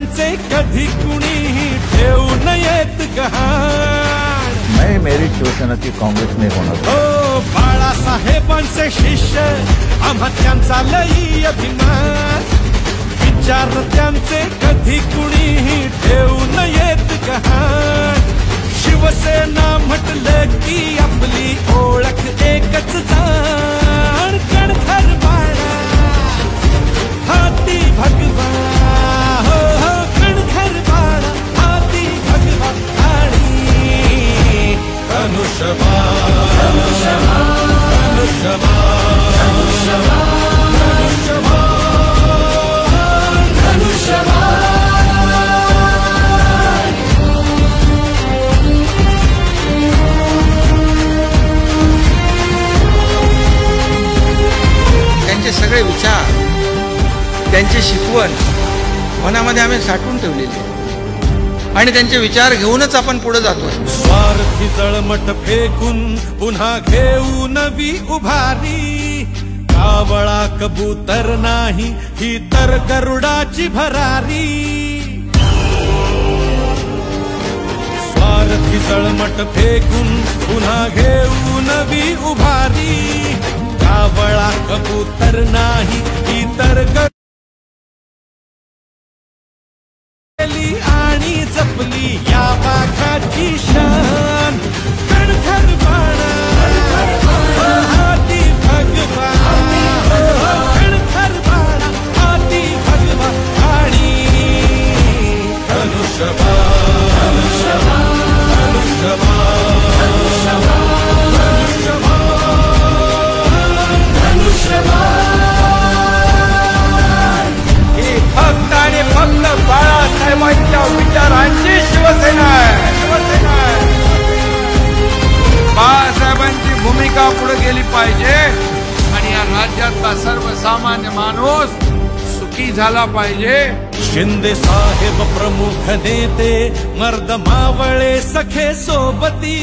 कधी कुणीही ठेवू नयेत गहाण। मैं मेरी शिवसेना की काँग्रेस में होणार। हो बाळासाहेबांचे शिष्य आम्हा त्यांचा लई अभिमान। विचार त्यांचे कधी कुणीही ठेवू नयेत गहाण। शिवसेना म्हटलं की आपली ओळख एकच जाण। कणखर बाळा हाती भगवा हो हो कणखर बाळा हाती भगवा आणि धनुष्यबाण त्यांचे सगळे विचार त्यांची शिकवण मनामध्ये आम्ही साठवून ठेवलेली आणि त्यांचे विचार घेऊनच आपण पुढे जातोय। स्वार्थी जळमट फेकून पुन्हा घेऊ नवी उभारी। कावळा कबूतर नाही ही तर गरुडाची भरारी। स्वार्थी जळमट फेकून पुन्हा घेऊ नवी उभारी। कावळा कबूतर नाही ही तर आणि जपली या वाघाची शान। कणखर बाळा हाती भगवा कणखर बाळा हाती भगवा आणि धनुष्यबाण ही फक्त आणि फक्त बाळासाहेबांच्या विचारांची शिवसेना आहे। बाळासाहेबांची भूमिका पुढे गेली पाहिजे आणि या राज्यातला सर्वसामान्य माणूस सुखी झाला पाहिजे। शिंदे साहेब प्रमुख नेते मर्द मावळे सखे सोबती।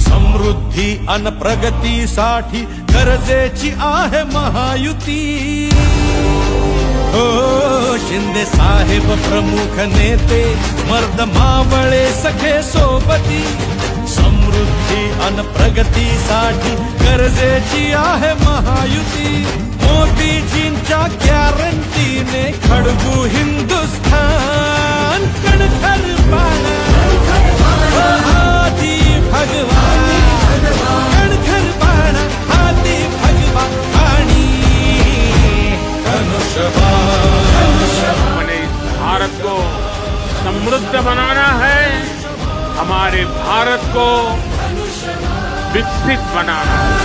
समृद्धी अन प्रगतीसाठी गरजेची आहे महायुती। हो शिंदे साहेब प्रमुख नेते मर्द मावळे सखे सोबती। समृद्धी अन प्रगतीसाठी गरजेची आहे महायुती। मोदीजींच्या गॅरंटीने खडगू हिंदुस्थान। कणखर बाळा हाती भगवा कणखर बाळा हाती भगवा आणि हमें इस भारत को समृद्ध बनाना है, हमारे भारत को विकसित बनाना है।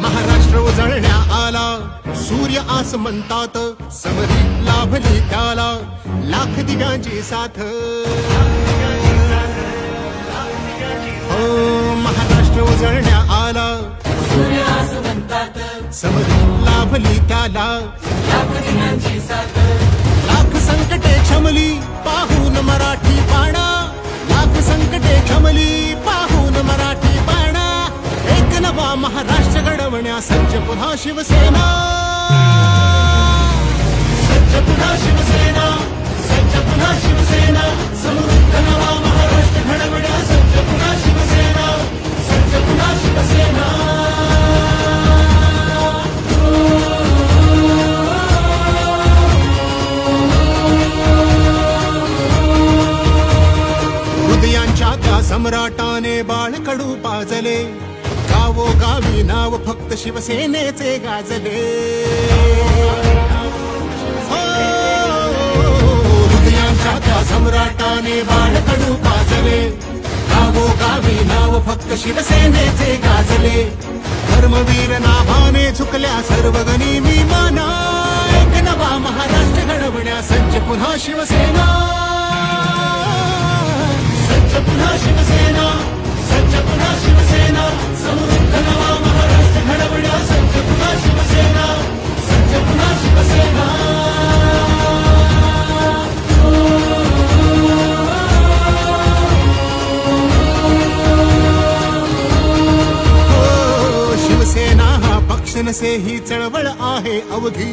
महाराष्ट्र उजळण्या आला सूर्य आस म्हणतात। समरी लाभली त्याला लाख दिव्यांची साथ। हो महाराष्ट्र उजळण्या आला सूर्य आस म्हणतात। समरी लाभली त्याला लाख दिव्यांची साथ। लाख संकटे क्षमली पाहून मराठी बाणा। लाख संकटे क्षमली पाहून मराठी बाणा। एक नवा महाराष्ट्र घडवण्या सज्ज पुन्हा शिवसेना। सज्ज पुन्हा शिवसेना सज्ज पुन्हा शिवसेना। समृद्ध नवा महाराष्ट्र घडवण्या सज्ज पुन्हा शिवसेना सज्ज पुन्हा शिवसेना। हृदयांच्या त्या सम्राटाने बाळकडू पाजले। गावोगावी नाव फक्त शिवसेनेचे गाजले। हृदयांच्या त्या सम्राटाने बाळकडू पाजले। गावोगावी नाव फक्त शिवसेनेचे गाजले। धर्मवीर नाभाने झुकल्या सर्व गनिमी माना। एक नवा महाराष्ट्र घडवण्या सज्ज पुन्हा शिवसेना। सज्ज पुन्हा शिवसेना सज्ज पुन्हा शिवसेना। समृद्ध नवा महाराष्ट्र घडवण्या सज्ज पुन्हा शिवसेना सज्ज पुन्हा शिवसेना। नसे ही चळवळ आहे अवघी,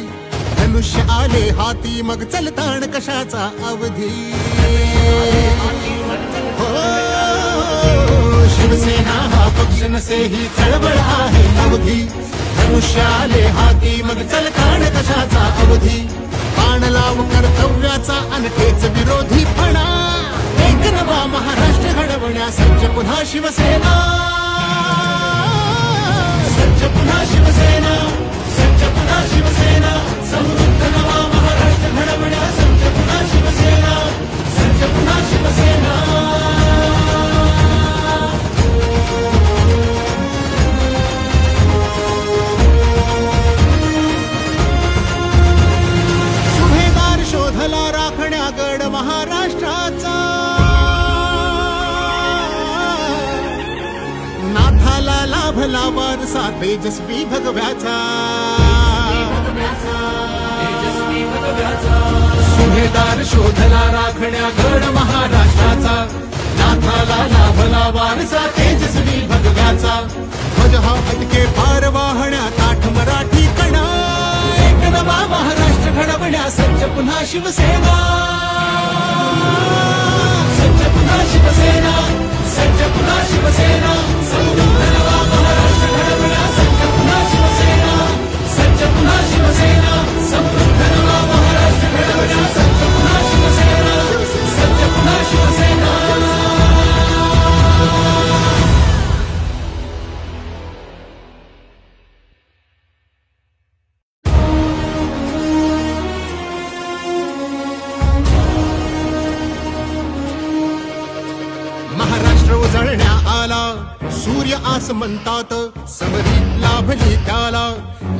धनुष्य आले हाती मग चलताण कशाचा अवधी. हो शिवसेना हा पक्ष नसे ही चळवळ आहे अवघी, धनुष्य आले हाती मग चलताण कशाचा अवधी. बाण लाव कर्तव्याचा अनखेच विरोधीपणा, एक नवा महाराष्ट्र घडवण्यास सज्ज पुन्हा शिवसेना. सज्ज पुन्हा शिवसेना, सज्ज पुन्हा शिवसेना, समृद्ध नवा महाराष्ट्र घडवण्यास सज्ज पुन्हा शिवसेना, सज्ज पुन्हा शिवसेना. सुभेदार शोधला राखण्या गड महाराष्ट्राचा, नाथाला लाभला वारसा तेजस्वी भगव्याचा. सुभेदार शोधला राखण्या गड महाराष्ट्राचा, नाथाला लाभला वारसा तेजस्वी भगव्याचा. ध्वज हा फटके पार वाहण्या ताठ मराठी कणा, एक नवा महाराष्ट्र घडवण्या सज्ज पुन्हा शिवसेना. सज्ज पुन्हा शिवसेना, सज्ज पुन्हा शिवसेना, समृद्ध नवा महाराष्ट्र घडवण्या सज्ज पुन्हा शिवसेना. सज्ज पुन्हा शिवसेना, समृद्ध नवा महाराष्ट्र घडवण्या सज्ज पुन्हा शिवसेना. सज्ज पुन्हा शिवसेना. महाराष्ट्र उजळण्या आला, सूर्य आस म्हणतात, समरी लाभली त्याला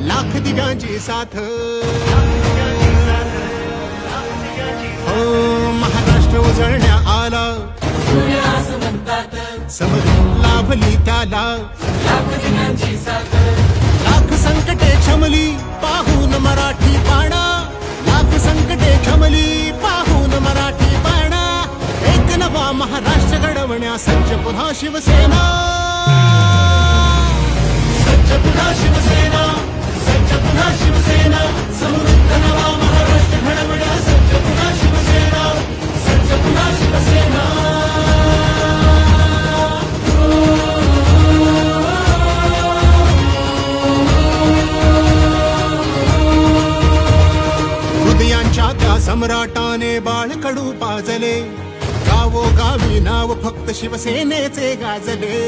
लाख दिव्यांची साथ. हो महाराष्ट्र उजळण्या आला, सूर्य आस म्हणतात, समरी लाभली त्याला लाख दिव्यांची साथ. लाख संकटे क्षमली पाहून मराठी बाणा, लाख संकटे क्षमली पाहून मराठी बाणा. एक नवा महाराष्ट्र घडवण्या सज्ज पुन्हा शिवसेना. सज्ज पुन्हा शिवसेना, सज्ज पुन्हा शिवसेना, समृद्ध नवा महाराष्ट्र घडवण्या सज्ज पुन्हा शिवसेना. सज्ज पुन्हा शिवसेना. हृदयांच्या त्या सम्राटाने बाळकडू पाजले, गावोगावी नाव फक्त शिवसेनेचे गाजले.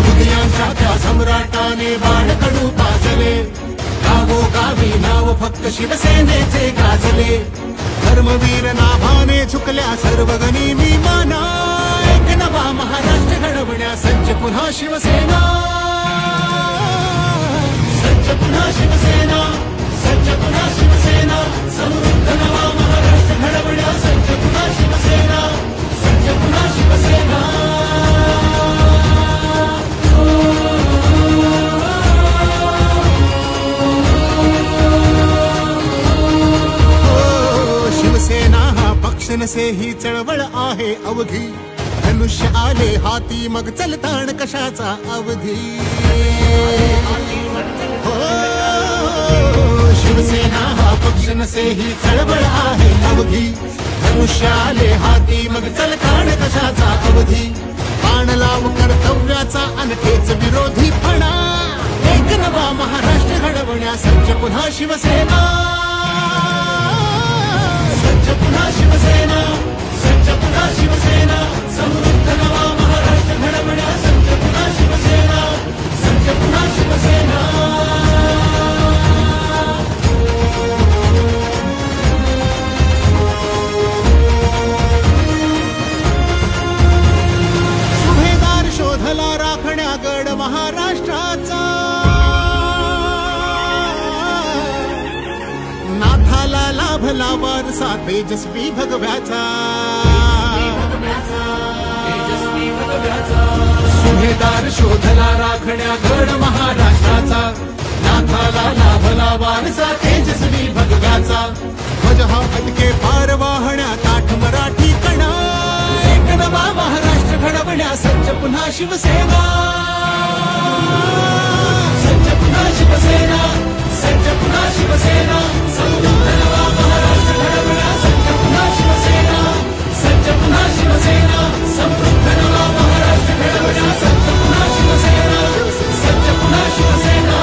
हृदयांच्या त्या सम्राटाने बाळकडू पाजले, गावोगावी नाव फक्त शिवसेनेचे गाजले. धर्मवीर नाभाने झुकल्या सर्व गनिमी माना, एक नवा महाराष्ट्र घडवण्या सज्ज पुन्हा शिवसेना. सज्ज पुन्हा शिवसेना, सज्ज पुन्हा शिवसेना, समृद्ध नवा महाराष्ट्र घडवण्या सज्ज पुन्हा शिवसेना. सज्ज पुन्हा शिवसेना. शिवसेना हा पक्ष नसे ही चळवळ आहे अवघी, धनुष्य आले हाती मग चलताण कशाचा अवधी. शिवसेना हा पक्ष नसे ही चळवळ आहे अवघी, धनुष्य आले हाती मग चलताण कशाचा अवधी. बाण लाव कर्तव्याचा अनखेच विरोधीपणा, एक नवा महाराष्ट्र घडवण्या सज्ज पुन्हा शिवसेना. सज्ज पुन्हा शिवसेना, सज्ज पुन्हा शिवसेना, समृद्ध नवा महाराष्ट्र घडवण्या सज्ज पुन्हा शिवसेना. सज्ज पुन्हा शिवसेना. सुभेदार शोधला राखण्या गड महाराष्ट्राचा, नाथाला लाभला वारसा तेजस्वी भगव्याचा. सुभेदार शोधला राखण्या गड महाराष्ट्राचा, नाथाला लाभला वारसा तेजस्वी भगव्याचा. ध्वज हा फटके पार वाहण्या ताठ मराठी कणा, एक नवा महाराष्ट्र घडवण्या सज्ज पुन्हा शिवसेना, सज्ज पुन्हा शिवसेना, सज्ज पुन्हा शिवसेना, समृद्ध नवा महाराष्ट्र घडवण्या सज्ज पुन्हा शिवसेना, सज्ज पुन्हा शिवसेना, समृद्ध नवा महाराष्ट्र घडवण्या सज्ज पुन्हा शिवसेना, सज्ज पुन्हा शिवसेना.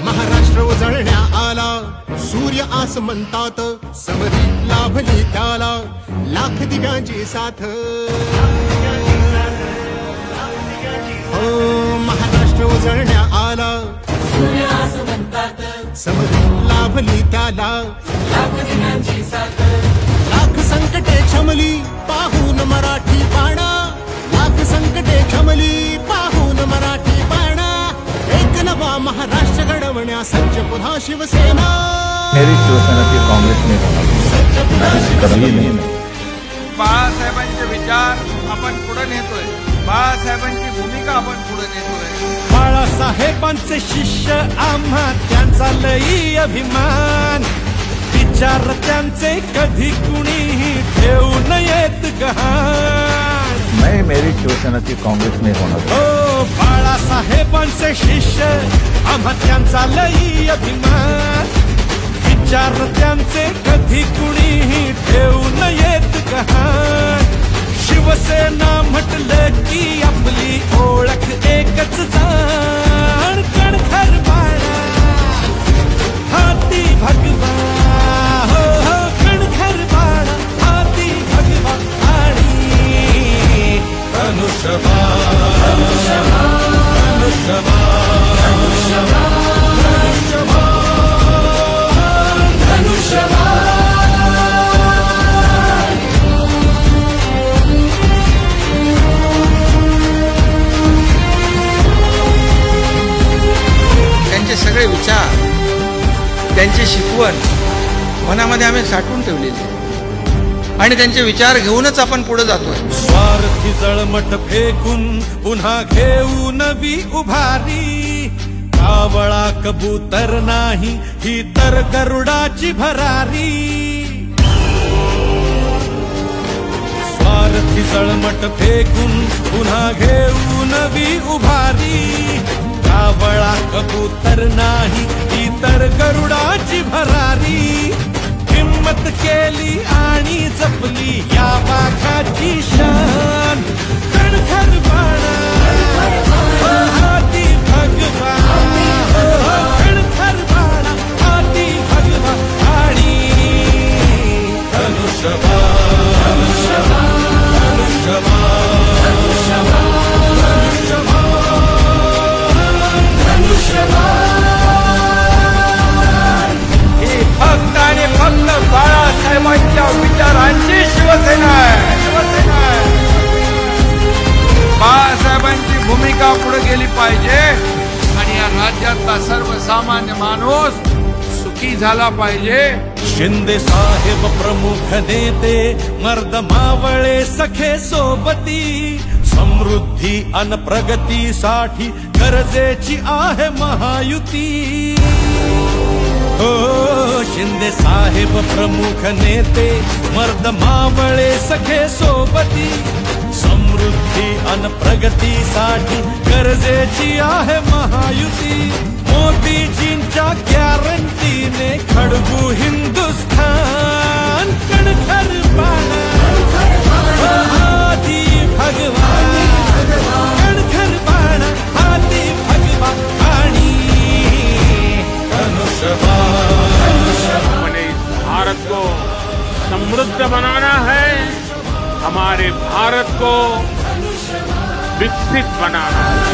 महाराष्ट्र उजळण्या आला, सूर्य आस म्हणतात, समरी लाभली त्याला लाख दिव्यांची साथ. हो महाराष्ट्र उजळण्या आला, सूर्य आस म्हणतात, समरी लाभली त्याला लाख दिव्यांची साथ. लाख संकटे क्षमली पाहून मराठी बाणा, लाख संकटे क्षमली पाहून मराठी बाणा. एक नवा महाराष्ट्र घडवण्या सज्ज पुन्हा शिवसेना. मेरी शिवसेना की कांग्रेस में होना कभी नहीं. बाळासाहेबांचे विचार आपण पुढे नेतोय, बाळासाहेबांची भूमिका आपण पुढे नेतोय. बाळासाहेबांचे शिष्य आम्हा त्यांचा लई अभिमान, विचार त्यांचे कधी कुणीही ठेवू नयेत गहाण. मैं मेरी शिवसेना की कांग्रेस में होना. हो बाळासाहेबांचे शिष्य आम्हा त्यांचा लई अभिमान, विचार त्यांचे कधी कुणीही ठेवू नयेत गहाण. शिवसेना म्हटलं की आपली ओळख एकच जाण. कणखर बाळा हाती भगवा, हो हो कणखर बाळा हाती भगवा. आणि धनुष्यबाण, धनुष्यबाण, धनुष्यबाण, धनुष्यबाण. त्यांचे सगळे विचार, त्यांची शिकवण मनामध्ये आम्ही साठवून ठेवलेली आहे आणि त्यांचे विचार घेऊनच आपण पुढे जातोय. स्वार्थी जळमट फेकून पुन्हा घेऊ नवी उभारी, कावळा कबूतर नाही ही तर गरुडाची भरारी. स्वार्थी जळमट फेकून पुन्हा घेऊ नवी उभारी, कावळा कबूतर नाही ही तर गरुडाची भरारी. हिम्मत केली आणि जपली या वाघाची शान. कणखर बाणा हाती भगवा, कणखर बाणा हाती भगवा. आणि धनुष्यबाण, धनुष्यबाण, धनुष्यबाण, धनुष्यबाण. ही फक्त आणि फक्त बाळासाहेबांच्या विचारांची शिवसेना आहे. बाळासाहेबांची भूमिका पुढे गेली पाहिजे आणि या राज्यातला सर्वसामान्य माणूस सुखी झाला पाहिजे. शिंदे साहेब प्रमुख नेते, मर्द मावळे सखे सोबती, समृद्धी अन प्रगतीसाठी गरजेची आहे महायुती. हो शिंदे साहेब प्रमुख नेते, मर्द मावळे सखे सोबती, समृद्धी अन प्रगतीसाठी गरजेची आहे महायुती. मोदीजींच्या गॅरंटीने खडबू हिंदुस्थान. कणखर बाणा हाती भगवा, कणखर बाणा हाती भगवा. आणि धनुष्यबाण. हमें इस भारत को समृद्ध बनाना है, हमारे भारत को विकसित बनाना है.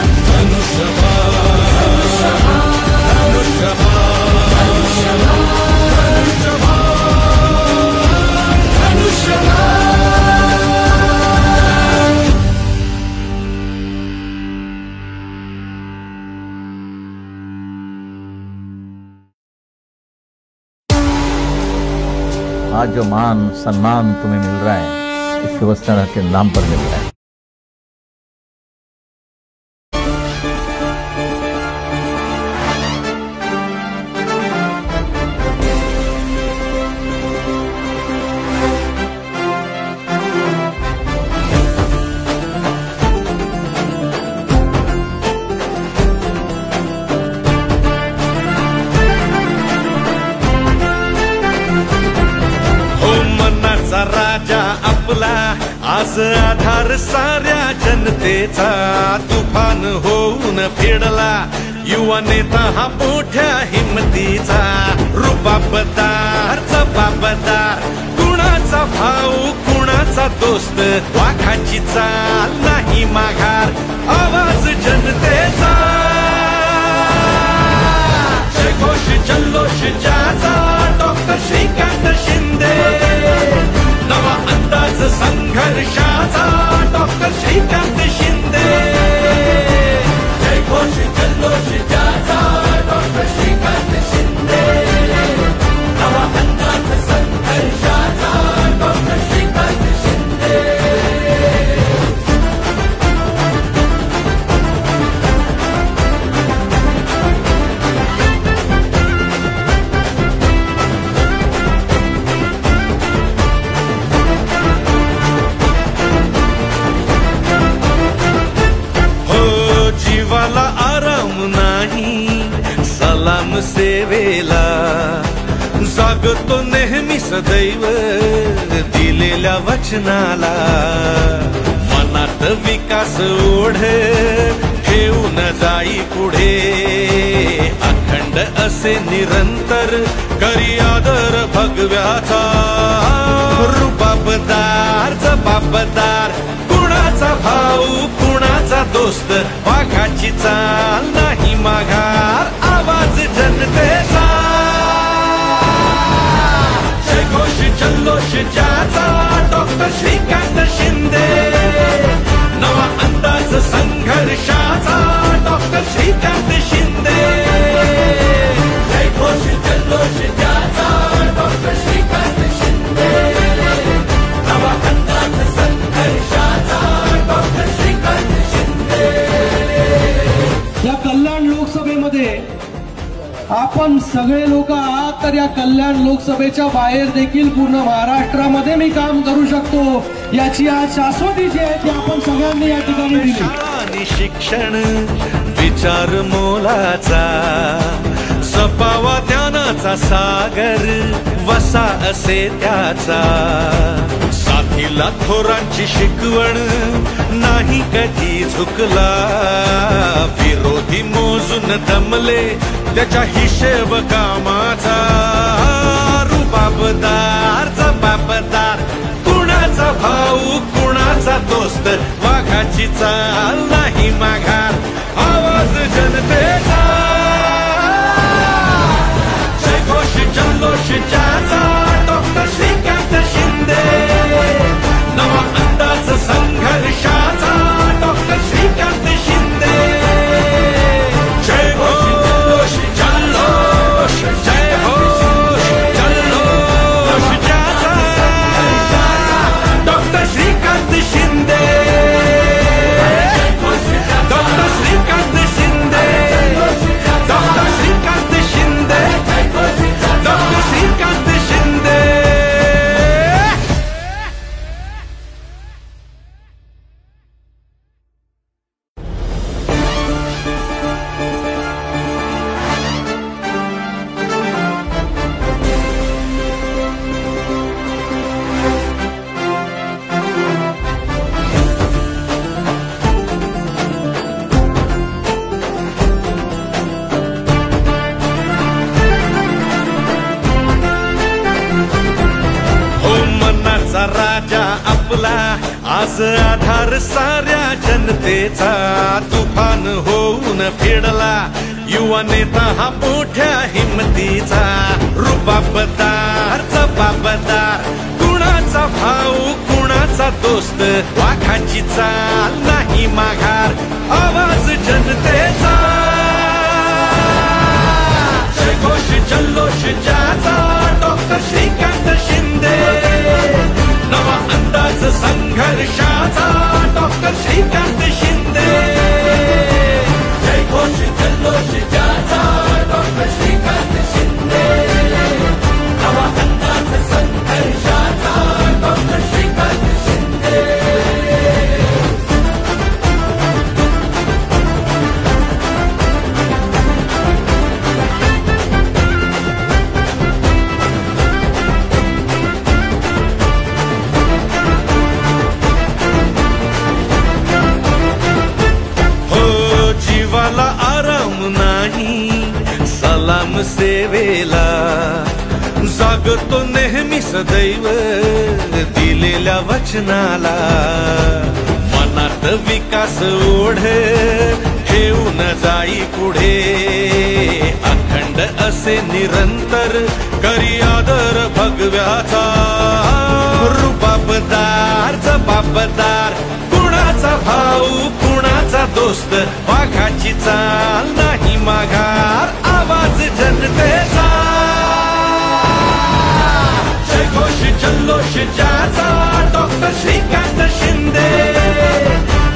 आज जो मान सम्मान तुम्हें मिल रहा है, इस शिवसेना के नाम पर मिल रहा है. आज आधार साऱ्या जनतेचा तुफान होऊन फेडला युवा नेता हा मोठ्या हिमतीचा रुबाबदार जबाबदार कुणाचा भाऊ कुणाचा दोस्त वाघाची चाल नाही माघार आवाज जनतेचा जयघोष जल्लोष ज्याचा डॉक्टर श्रीकांत शिंदे नवा अंदाज संघर्षाचा डॉक्टर श्रीकांत शिंदे जयघोष जल्लोष ज्याचा डॉक्टर श्रीकांत शिंदे नवा अंदाज संघर्षाचा डॉक्टर श्रीकांत शिंदे जीवाला आराम नाही सलाम सेवेला जागतो नेहमी सदैव दिलेल्या वचनाला मनात विकास ओढ ठेवून जाई पुढे अखंड असे निरंतर करी आदर भगव्याचा रुबाबदार जबाबदार कुणाचा भाऊ कुणाचा दोस्त वाघाची चाल नाही माघार आवाज जनतेचा जयघोष जल्लोष ज्याचा डॉक्टर श्रीकांत शिंदे नवा अंदाज संघर्षाचा डॉक्टर श्रीकांत शिंदे जयघोष जल्लोष ज्याचा डॉक्टर श्रीकांत शिंदे नवा अंदाज संघर्षाचा डॉक्टर श्रीकांत शिंदे या कल्याण लोकसभेमध्ये आपण सगळे लोक आहात तर या कल्याण लोकसभेच्या बाहेर देखील पूर्ण महाराष्ट्रामध्ये मी काम करू शकतो याची आज शाश्वती जी आहे ती आपण सगळ्यांनी या ठिकाणी दिली आणि शिक्षण विचार मोलाचा सपावा ज्ञानाचा सागर वसा असे त्याचा साथीला थोरांची शिकवण नाही कधी झुकला विरोधी मोजून दमले त्याच्या हिशेब कामाचा रुबाबदार जबाबदार कुणाचा भाऊ कुणाचा दोस्त वाघाची चाल नाही माघार आवाज जनतेचा जयघोष जल्लोष ज्याचा डॉक्टर श्रीकांत शिंदे नवा अंदाज संघर्षाचा डॉक्टर श्रीकांत शिंदे जयघोष जल्लोष जल्लोष जयघोष जल्लोष ज्याचा doctor Shrikant Shinde doctor Shrikant Shinde doctor Shrikant Shinde doctor Shrikant Shinde राजा आपला आज आधार साऱ्या जनतेचा तुफान होऊन फेडला युवा नेता हा मोठ्या हिमतीचा रुबाबदार जबाबदार कुणाचा भाऊ कुणाचा दोस्त वाघाची चाल नाही माघार आवाज जनतेचा जयघोष जल्लोष ज्याचा डॉक्टर श्रीकांत शिंदे नवा अंदाज संघर्षाचा डॉक्टर श्रीकांत शिंदे जयघोष जल्लोष ज्याचा डॉक्टर श्रीकांत शिंदे नवा अंदाज संघर्षाचा डॉक्टर श्रीकांत शिंदे सेवेला जागतो नेहमी सदैव दिलेल्या वचनाला मनात विकास ओढे ठेवून जाई पुढे अखंड असे निरंतर करी आदर भगव्याचा रुबाबदार जबाबदार कुणाचा भाऊ कुणाचा दोस्त वाघाची चाल नाही माघार आवाज जनतेचा जयघोष जल्लोष ज्याचा डॉक्टर श्रीकांत शिंदे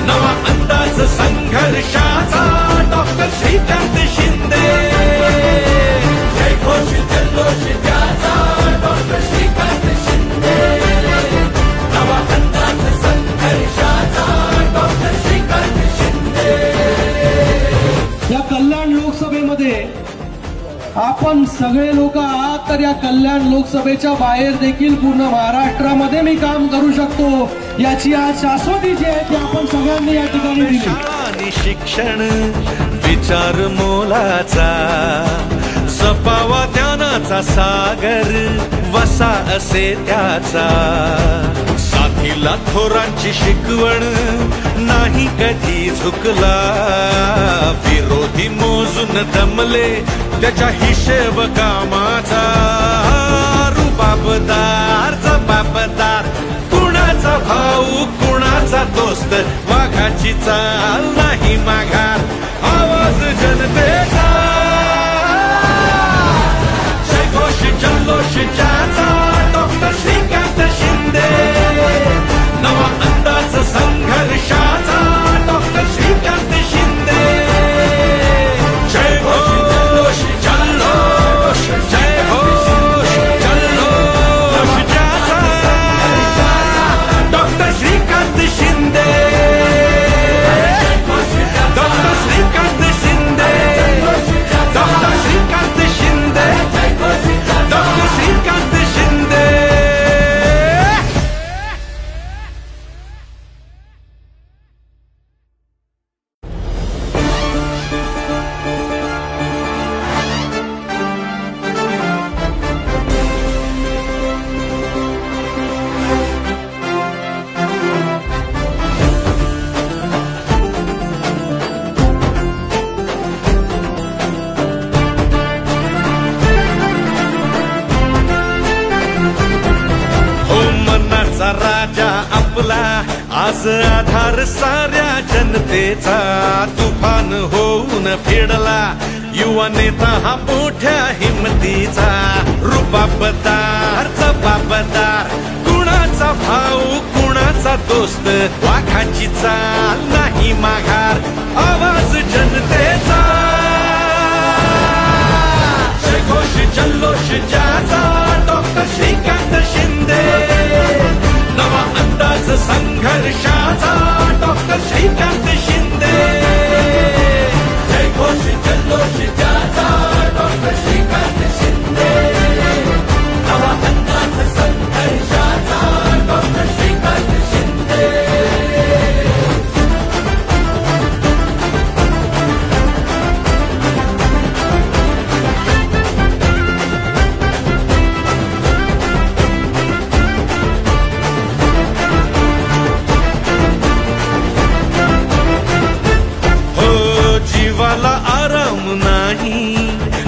नवा अंदाज संघर्षाचा डॉक्टर श्रीकांत शिंदे जयघोष जल्लोष ज्याचा डॉक्टर श्रीकांत शिंदे नवा अंदाज संघर्षाचा डॉक्टर श्रीकांत शिंदे। या कल्याण लोकसभेमध्ये आपण सगळे लोक आहात तर या कल्याण लोकसभेच्या बाहेर देखील पूर्ण महाराष्ट्रामध्ये मी काम करू शकतो याची आज शाश्वती जी आहे ती आपण सगळ्यांनी या ठिकाणी दिली। आणि शिक्षण विचार मोलाचा जपावा ज्ञानाचा सागर वसा असे त्याचा साथीला थोरांची शिकवण नाही कधी झुकला विरोधी मोजून दमले त्याच्या हिशेब कामाचा रुबाबदार जबाबदार कुणाचा भाऊ कुणाचा दोस्त वाघाची चाल नाही माघार आवाज जनतेचा जयघोष जल्लोष ज्याचा डॉक्टर श्रीकांत शिंदे नवा अंदाज संघर्षाचा डॉक्टर श्रीकांत शिंदे जयघोष जल्लोष जल्लोष जयघोष जल्लोष ज्याचा doctor Shrikant Shinde doctor Shrikant Shinde doctor Shrikant Shinde doctor Shrikant Shinde. राजा आपला आज आधार साऱ्या जनतेचा तुफान होऊन फेडला युवा नेता हा मोठ्या हिमतीचा रुबाबदार जबाबदार कुणाचा भाऊ कुणाचा दोस्त वाघाची चाल नाही माघार आवाज जनतेचा जयघोष जल्लोष ज्याचा डॉक्टर श्रीकांत शिंदे नवा अंदाज संघर्षाचा डॉक्टर श्रीकांत शिंदे जयघोष जल्लोष ज्याचा डॉक्टर श्रीकांत शिंदे नवा अंदाज संघर्षाचा डॉक्टर श्रीकांत शिंदे। जीवाला आराम नाही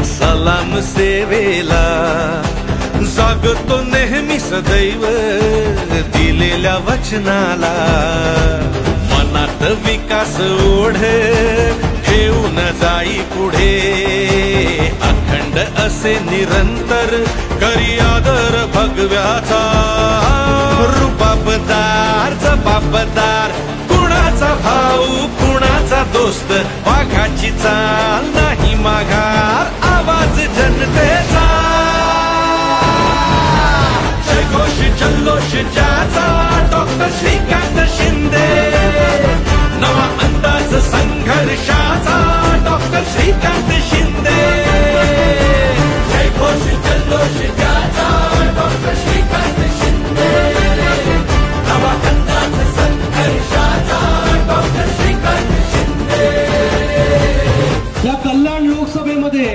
सलाम सेवेला जागतो नेहमी सदैव दिलेल्या वचनाला मनात विकास ओढे ठेवून जाई पुढे अखंड असे निरंतर करी आदर भगव्याचा रुबाबदार जबाबदार कुणाचा भाऊ कुणाचा दोस्त वाघाची चाल नाही माघार आवाज जनतेचा जयघोष जल्लोष ज्याचा डॉक्टर श्रीकांत शिंदे नवा अंदाज संघर्षाचा डॉक्टर श्रीकांत शिंदे जयघोष जल्लोष ज्याचा डॉक्टर श्रीकांत शिंदे नवा अंदाज संघर्षाचा डॉक्टर श्रीकांत शिंदे। या कल्याण लोकसभेमध्ये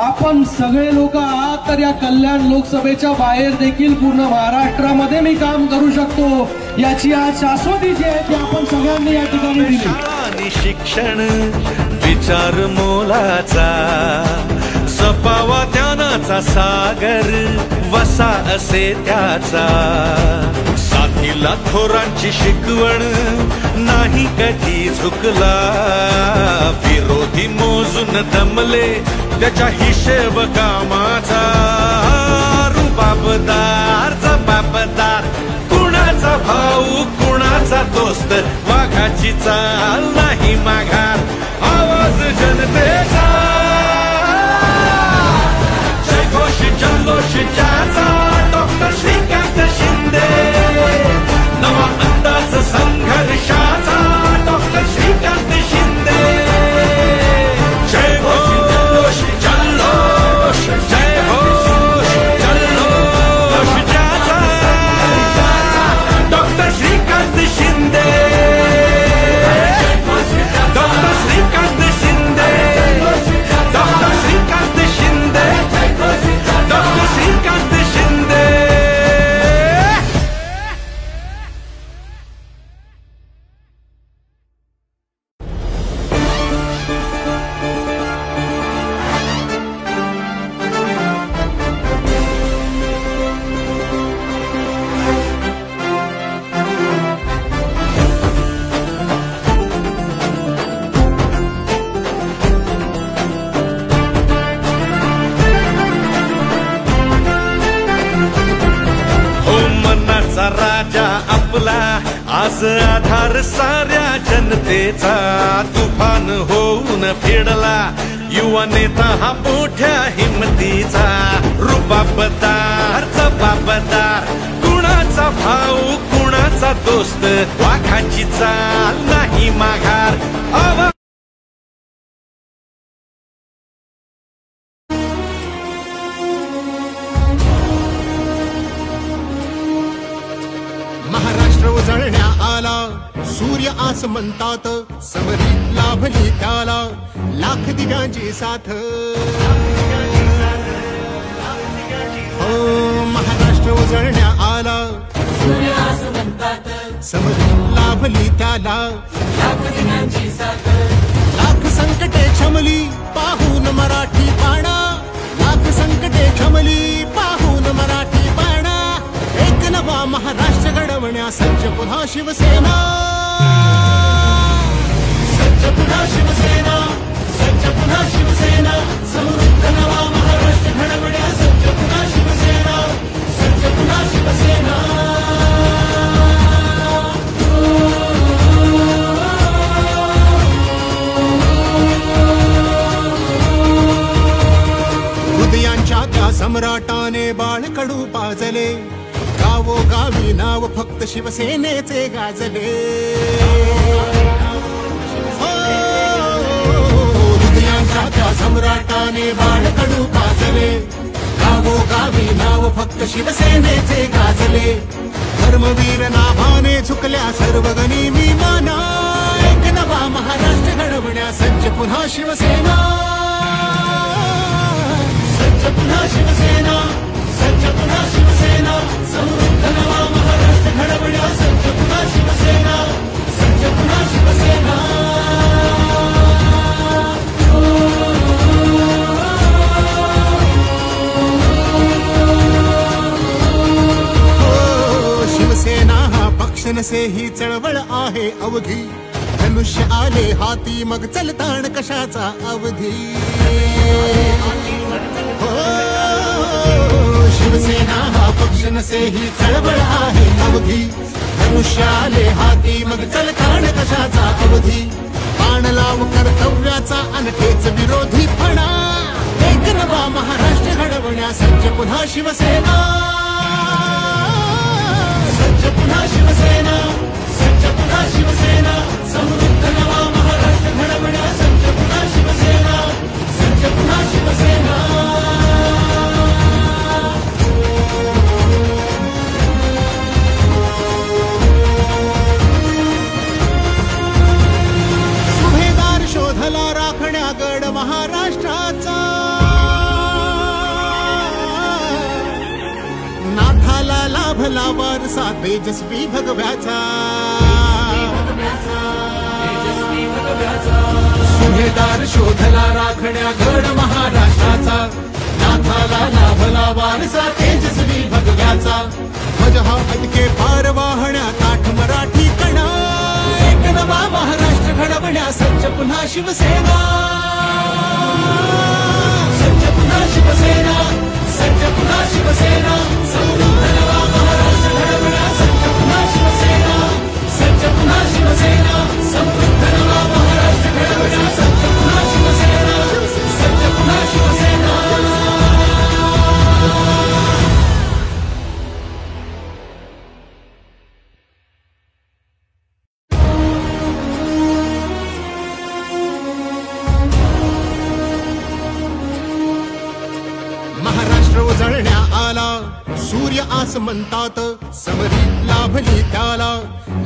आपण सगळे लोक आहात तर या कल्याण लोकसभेच्या बाहेर देखील पूर्ण महाराष्ट्रामध्ये मी काम करू शकतो याची आज शाश्वती जी आहे ती आपण सगळ्यांनी या ठिकाणी दिली. आणि शिक्षण विचार मोलाचा सपावा ज्ञानाचा सागर वसा असे त्याचा साथीला थोरांची शिकवण नाही कधी झुकला विरोधी मोजून दमले त्याच्या हिशेब कामाचा रुबाबदार जबाबदार कुणाचा भाऊ कुणाचा दोस्त वाघाची चाल नाही माघार आवाज जनतेचा जयघोष जल्लोष ज्याचा डॉक्टर श्रीकांत शिंदे नवा अंदाज संघर्षाचा डॉक्टर श्रीकांत शिंदे जयघोष जल्लोष जल्लोष जयघोष जल्लोष ज्याचा doctor Shrikant Shinde doctor Shrikant Shinde doctor Shrikant Shinde doctor Shrikant Shinde. राजा आपला आज आधार साऱ्या जनतेचा तुफान होऊन फेडला युवा नेता हा मोठ्या हिमतीचा रुबाबदार जबाबदार कुणाचा भाऊ कुणाचा दोस्त वाघाची चाल नाही माघार महाराष्ट्र उजळण्या आला सूर्य आस म्हणतात समरी लाभली त्याला लाख दिव्यांची साथ हो महाराष्ट्र उजळण्या आला सूर्य आस म्हणतात समरी लाभली त्याला लाख दिव्यांची साथ लाख संकटे क्षमली पाहून मराठी पाणा लाख संकटे क्षमली पाहून मराठी पाणा एक नवा महाराष्ट्र घडवण्या सज्ज पुन्हा शिवसेना सज्ज पुन्हा शिवसेना सज्ज पुन्हा शिवसेना समृद्ध नवा महाराष्ट्र घडवण्या सज्ज पुन्हा शिवसेना सज्ज पुन्हा शिवसेना हृदयांच्या त्या सम्राटाने बाळकडू पाजले गावोगावी नाव फक्त शिवसेनेचे गाजले हृदयांच्या त्या सम्राटाने बाळकडू पाजले गावोगावी नाव फक्त शिवसेनेचे गाजले धर्मवीर नाभाने झुकल्या सर्व गनिमी माना एक नवा महाराष्ट्र घडवण्या सज्ज पुन्हा शिवसेना सज्ज पुन्हा शिवसेना सज्ज पुन्हा शिवसेना समृद्ध नवा महाराष्ट्र घडवण्या सज्ज पुन्हा शिवसेना सज्ज पुन्हा शिवसेना शिवसेना हा पक्ष नसे ही चळवळ आहे अवघी धनुष्य आले हाती मग चलताण कशाचा अवधी शिवसेना हा पक्ष नसे ही चळवळ आहे अवघी धनुष्य आले हाती मग चलताण कशाचा अवधी बाण लाव कर्तव्याचा अनखेच विरोधी फणा एक नवा महाराष्ट्र घडवण्या सज्ज पुन्हा शिवसेना सज्ज पुन्हा शिवसेना सज्ज पुन्हा शिवसेना समृद्ध नवा महाराष्ट्र घडवण्या सज्ज पुन्हा शिवसेना सज्ज पुन्हा शिवसेना सुभेदार शोधला राखण्या गड महाराष्ट्राचा लाभला वारसा तेजस्वी भगव्याचा सुभेदार शोधला राखण्या गड महाराष्ट्राचा नाथाला लाभला वारसा तेजस्वी भगव्याचा ध्वज हा फडके पार वाहण्या ताठ मराठी कणा एक नवा महाराष्ट्र घडवण्या सज्ज पुन्हा शिवसेना सज्ज पुन्हा शिवसेना सज्ज पुन्हा शिवसेना समृद्ध नवा महाराष्ट्र घडवण्या सज्ज पुन्हा शिवसेना सज्ज पुन्हा शिवसेना समृद्ध नवा महाराष्ट्र घडवण्या सज्ज पुन्हा शिवसेना सज्ज पुन्हा शिवसेना महाराष्ट्र उजळण्या आला सूर्य आस म्हणतात समरी लाभली त्याला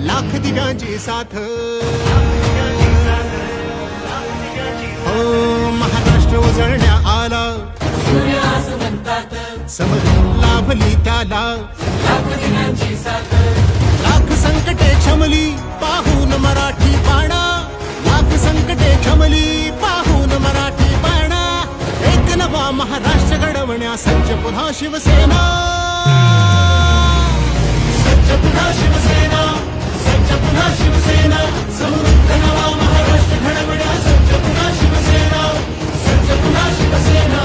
लाख दिव्यांची साथ हो महाराष्ट्र उजळण्या आला सूर्य आस म्हणतात समरी लाभली त्याला लाख दिव्यांची साथ लाख संकटे क्षमली पाहून मराठी पाणा लाख संकटे क्षमली पाहून मराठी पाणा एक नवा महाराष्ट्र घडवण्या सज्ज पुन्हा शिवसेना सज्ज पुन्हा शिवसेना सज्ज पुन्हा शिवसेना समृद्ध नवा महाराष्ट्र घडवण्या सज्ज पुन्हा शिवसेना सज्ज पुन्हा शिवसेना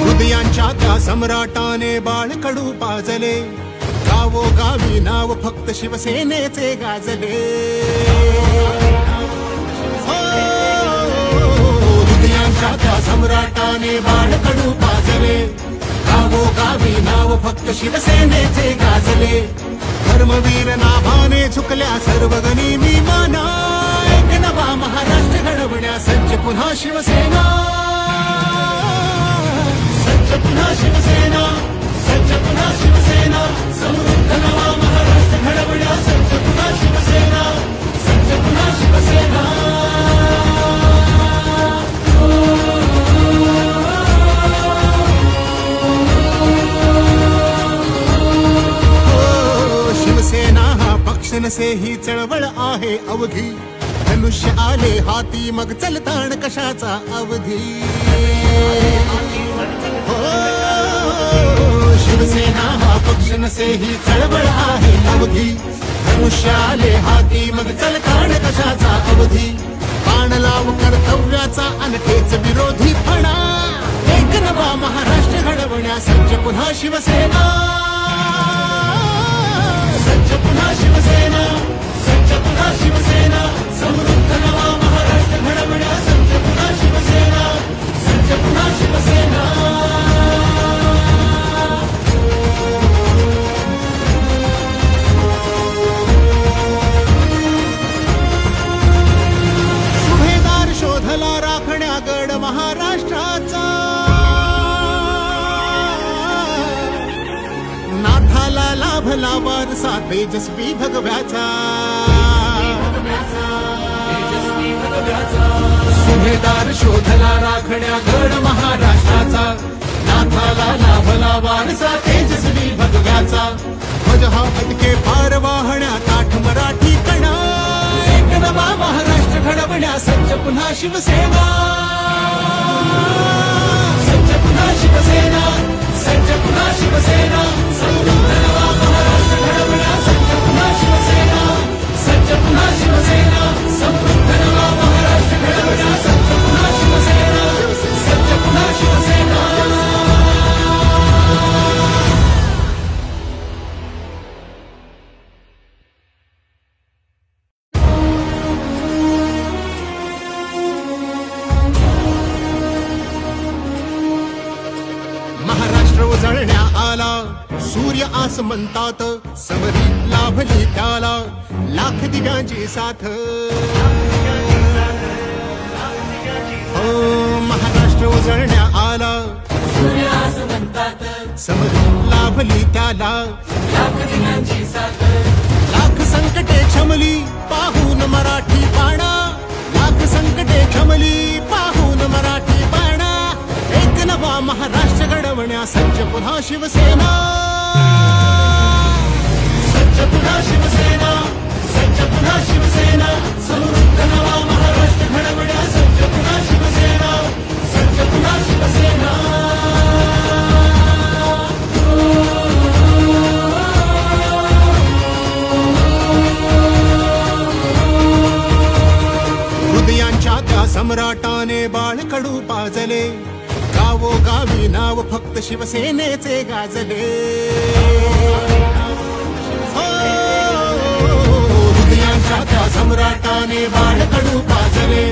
हृदयांच्या त्या सम्राटाने बाळकडू पाजले गावोगावी नाव फक्त शिवसेनेचे गाजले हृदयांच्या त्या सम्राटाने बाळकडू पाजले गावोगावी नाव फक्त शिवसेनेचे गाजले धर्मवीर नाभाने झुकल्या सर्व गनिमी माना एक नवा महाराष्ट्र घडवण्या सज्ज पुन्हा शिवसेना सज्ज पुन्हा शिवसेना सज्ज पुन्हा शिवसेना समृद्ध नवा महाराष्ट्र घडवण्या सज्ज पुन्हा शिवसेना सज्ज पुन्हा शिवसेना शिवसेना हा पक्ष नसे ही चळवळ आहे अवघी धनुष्य आले हाती मग चलताण कशाचा अवधी शिवसेना हा पक्ष नसे ही चळवळ आहे अवघी धनुष्य आले हाती मग चलताण कशाचा अवधी बाण लाव कर्तव्याचा अनखेच विरोधी फणा एक नवा महाराष्ट्र घडवण्या सज्ज पुन्हा शिवसेना सज्ज पुन्हा शिवसेना सज्ज पुन्हा शिवसेना समृद्ध नवा महाराष्ट्र घडवण्या सज्ज पुन्हा शिवसेना सज्ज पुन्हा शिवसेना सुभेदार शोधला राखण्या गड महाराष्ट्राचा नाथाला लाभला वारसा तेजस्वी भगव्याचा सुभेदार शोधला राखण्या गड महाराष्ट्राचा नाथाला लाभला वारसा तेजस्वी भगव्याचा ध्वज हा फडके पार वाहण्या ताठ मराठी कणा एक नवा महाराष्ट्र घडवण्या सज्ज पुन्हा शिवसेना सज्ज पुन्हा शिवसेना सज्ज पुन्हा शिवसेना समृद्ध नवा महाराष्ट्र घडवण्या सज्ज पुन्हा शिवसेना सज्ज पुन्हा शिवसेना समृद्ध नवा महाराष्ट्र घडवण्या सज्ज पुन्हा शिवसेना सज्ज पुन्हा शिवसेना महाराष्ट्र उजळण्या आला सूर्य आस म्हणतात समरी लाभली त्याला लाख दिव्यांची साथ हो महाराष्ट्र उजळण्या आला सूर्य आस म्हणतात समरी लाभली त्याला लाख दिव्यांची साथ लाख संकटे क्षमली पाहून मराठी पाणा संकटे शमली पाहून मराठी बाणा एक नवा महाराष्ट्र घडवण्या सज्ज पुन्हा शिवसेना सज्ज पुन्हा शिवसेना सज्ज पुन्हा शिवसेना समृद्ध नवा महाराष्ट्र घडवण्या सज्ज पुन्हा शिवसेना सज्ज पुन्हा शिवसेना हृदयांच्या त्या सम्राटाने बाळकडू पाजले गावोगावी नाव फक्त शिवसेनेचे गाजले हृदयांच्या त्या सम्राटाने बाळकडू पाजले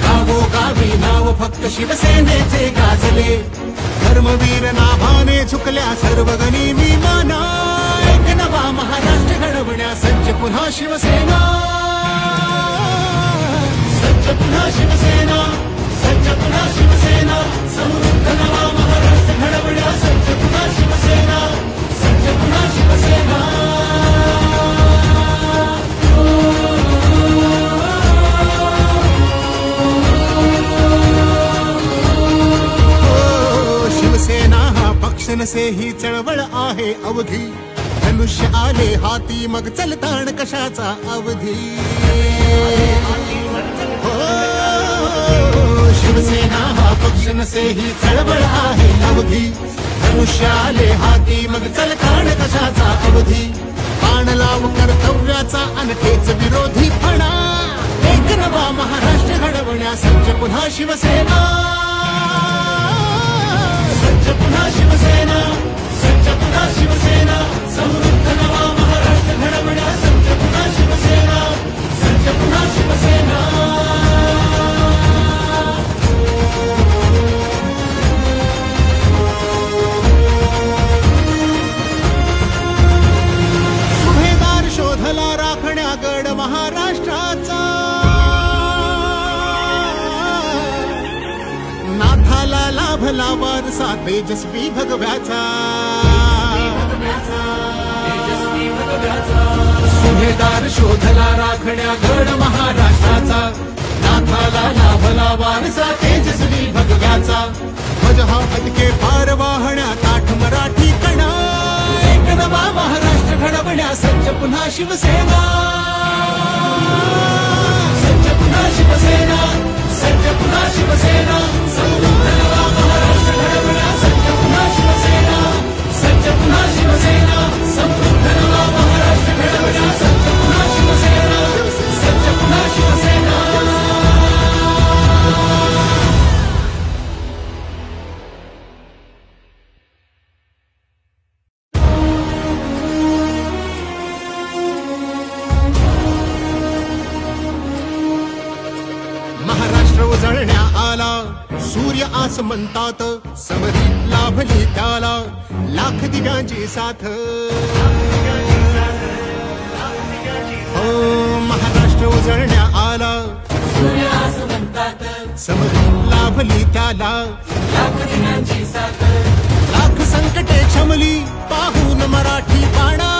गावोगावी नाव फक्त शिवसेनेचे गाजले धर्मवीर नाभाने झुकल्या सर्व गनिमी माना एक नवा महाराष्ट्र घडवण्या सज्ज पुन्हा शिवसेना सज्ज पुन्हा शिवसेना सज्ज पुन्हा शिवसेना समृद्ध नवा महाराष्ट्र घडवण्या सज्ज पुन्हा शिवसेना सज्ज पुन्हा शिवसेना शिवसेना हा पक्ष नसे ही चळवळ आहे अवधी धनुष्य आले हाती मग चलताण कशाचा अवधी शिवसेना हा पक्ष नसे ही चळवळ आहे अवधी धनुष्य आले हाती मग चलताण कशाचा अवधी बाण लाव कर्तव्याचा अनखेच विरोधी फणा एक नवा महाराष्ट्र घडवण्या सज्ज पुन्हा शिवसेना सज्ज पुन्हा शिवसेना सज्ज पुन्हा शिवसेना समृद्ध नवा महाराष्ट्र घडवण्या सज्ज पुन्हा शिवसेना सज्ज पुन्हा शिवसेना सुभेदार शोधला राखण्या गड महाराष्ट्राचा नाथाला लाभला वारसा तेजस्वी भगव्याचा सुभेदार शोधला राखण्या गड महाराष्ट्राचा नाथाला लाभला वारसा तेजस्वी भगव्याचा ध्वज हा पदके पार वाहण्या ताठ मराठी कणा एक नवा महाराष्ट्र घडवण्या सज्ज पुन्हा शिवसेना सज्ज पुन्हा शिवसेना सज्ज पुन्हा शिवसेना समृद्ध नवा महाराष्ट्र घडवण्या सज्ज पुन्हा शिवसेना सज्ज पुन्हा शिवसेना समृद्ध नवा महाराष्ट्र घडवण्या सज्ज पुन्हा शिवसेना सज्ज पुन्हा शिवसेना महाराष्ट्र उजळण्या आला सूर्य आसमंतात समरी लाभली त्याला लाख दिव्यांची साथ हो महाराष्ट्र उजळण्या आला सूर्य आसमंतात समरी लाभली त्याला लाख दिव्यांची साथ लाख संकटे शमली पाहून मराठी बाणा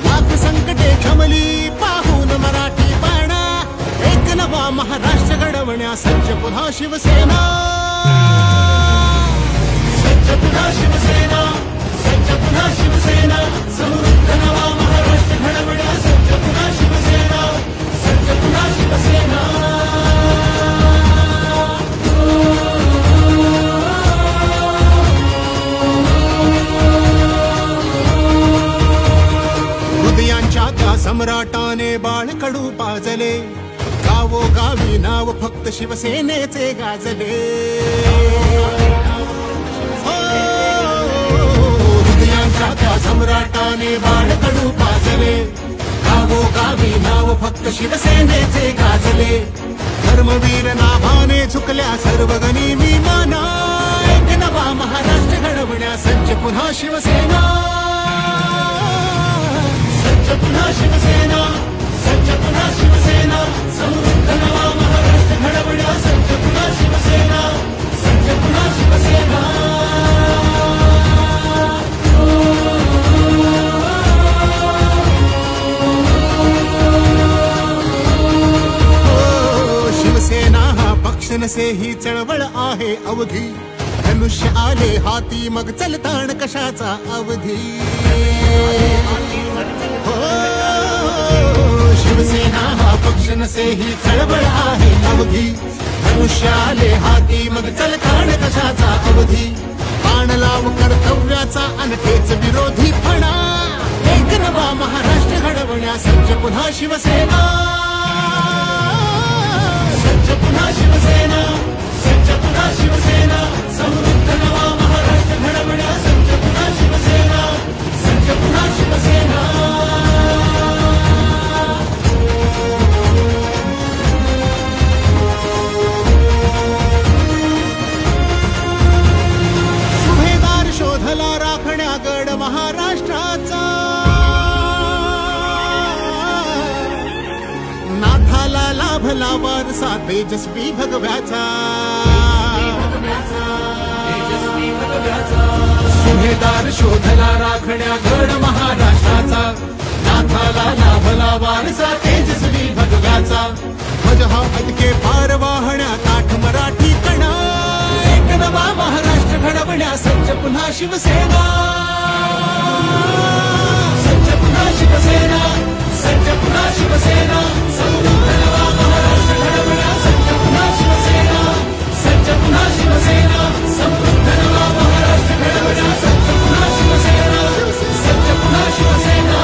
लाख संकटे शमली पाहून मराठी बाणा एक नवा महाराष्ट्र घडवण्या सज्ज पुन्हा शिवसेना सज्ज पुन्हा शिवसेना सज्ज पुन्हा शिवसेना समृद्ध नवा महाराष्ट्र घडवण्या सज्ज पुन्हा शिवसेना सज्ज पुन्हा शिवसेना हृदयांच्या त्या सम्राटाने बाळकडू पाजले गावोगावी नाव फक्त शिवसेनेचे गाजले हृदयांच्या त्या सम्राटाने बाळकडू पाजले गावोगावी नाव फक्त शिवसेनेचे गाजले धर्मवीर नाभाने झुकल्या सर्व गनिमी माना एक नवा महाराष्ट्र घडवण्या सज्ज पुन्हा शिवसेना सज्ज पुन्हा शिवसेना सज्ज पुन्हा शिवसेना समृद्ध नवा महाराष्ट्र घडवण्या सज्ज पुन्हा शिवसेना सज्ज पुन्हा शिवसेना शिवसेना हा नसे ही चळवळ आहे अवधी, धनुष्य आले हाती मग चलताण कशाचा अवधी। हो शिवसेना हा पक्ष नसे ही चळवळ आहे अवधी, धनुष्य आले हाती मग चलताण कशाचा अवधी। बाण लाव कर्तव्याचा अनतेच विरोधी फणा, एक नवा महाराष्ट्र घडवण्या सज्ज पुन्हा शिवसेना, सज्ज पुन्हा शिवसेना, सज्ज पुन्हा शिवसेना, समृद्ध नवा महाराष्ट्र घडवण्या सज्ज पुन्हा शिवसेना, सज्ज पुन्हा शिवसेना। सुभेदार शोधला राखण्या गड महाराष्ट्राचा, नाथाला लाभला वारसा तेजस्वी भगव्याचा, सुभेदार शोधला राखण्या गड महाराष्ट्राचा, नाथाला लाभला वारसा तेजस्वी भगव्याचा। ध्वज हा अटके पार वाहण्या ताठ मराठी कणा, एक नवा महाराष्ट्र घडवण्या सज्ज पुन्हा शिवसेना, सज्ज पुन्हा शिवसेना, सज्ज पुन्हा शिवसेना, समृद्ध नवा महाराष्ट्र घडवण्या सज्ज पुन्हा शिवसेना, सज्ज पुन्हा शिवसेना, समृद्ध नवा महाराष्ट्र घडवण्या सज्ज पुन्हा शिवसेना, सज्ज पुन्हा शिवसेना।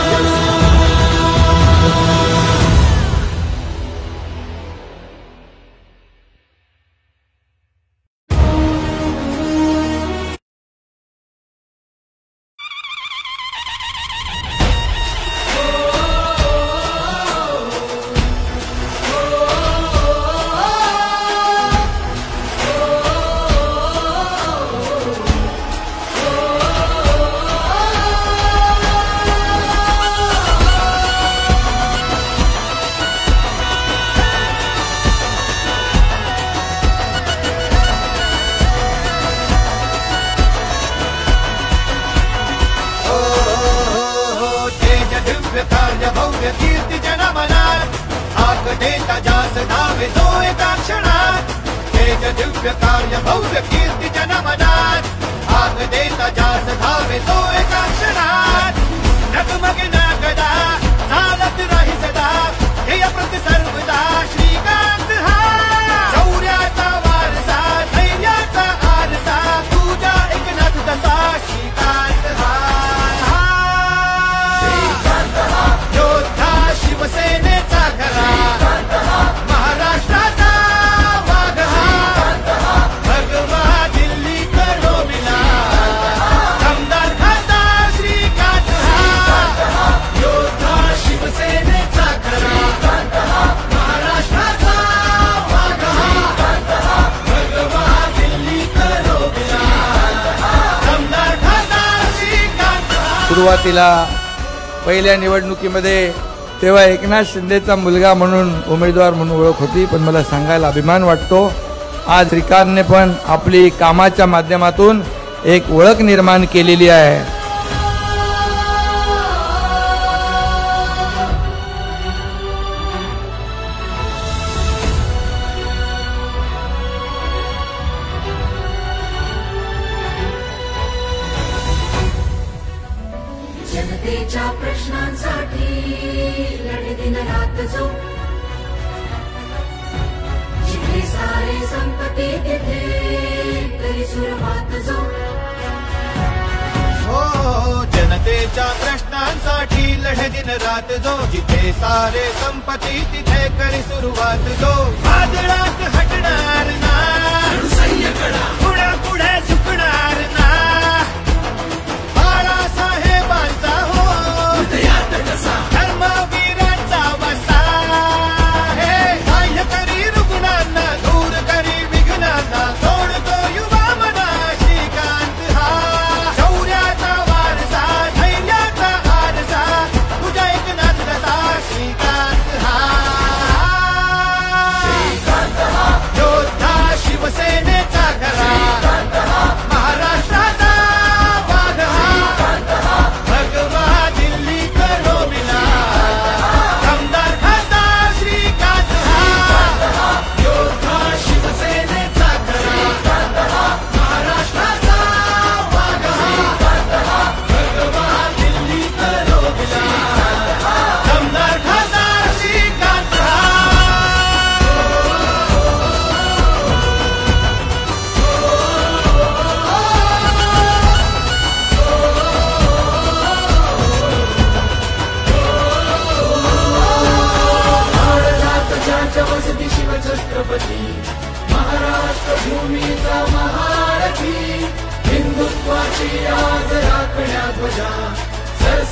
कीर्ती जनमनात हाक देता जास धावे तो एका क्षणात, तेज दिव्य कार्य भव्य कीर्ती जनमनात हाक देता जास धावे तो एका क्षणात। डगमगे ना गदा चालत राही सदा, हे प्रति सर्वदा श्रीकांत हा, शौर्याचा वारसा धैर्याचा आरसा, तुझा एकनाथ दसा श्रीकांत हा। शिवसेनेचा खरा महाराष्ट्राचा वाघ हा, भगवा दिल्ली करोबिला आमदार खासदार श्रीकांत हा, योद्धा शिवसेनेचा खरा महाराष्ट्राचा वाघ हा, भगवा दिल्ली करोबिला आमदार खासदार श्रीकांत हा। सुरुवातीला पहिल्या निवडणुकीमध्ये तेव्हा एकनाथ शिंदेचा मुलगा म्हणून उमेदवार म्हणून ओळख होती, पण मला सांगायला अभिमान वाटतो आज श्रीकांतने पण आपली कामाच्या माध्यमातून एक ओळख निर्माण केलेली आहे। जनतेच्या प्रश्नांसाठी लढे दिन रात जो, जिथे सारे संपत्ती तिथे तरी सुरुवात जो। हो जनतेच्या प्रश्नांसाठी लढे दिन रात जो, जिथे सारे संपत्ती तिथे करी सुरुवात जो। वादळात हटणार ना पुढे पुढे झुकणार ना, बाळासाहेबांचा हो धर्मवीरांचा वसा, हे सहाय्य करी रुग्णांना दूर करी विघ्नांना, सोडतो युवा मना श्रीकांत हा, शौर्याचा वारसा धैर्याचा आरसा, तुझ्या एकनाथ दसा श्रीकांत हा, योद्धा शिवसेनेचा खरा महाराष्ट्र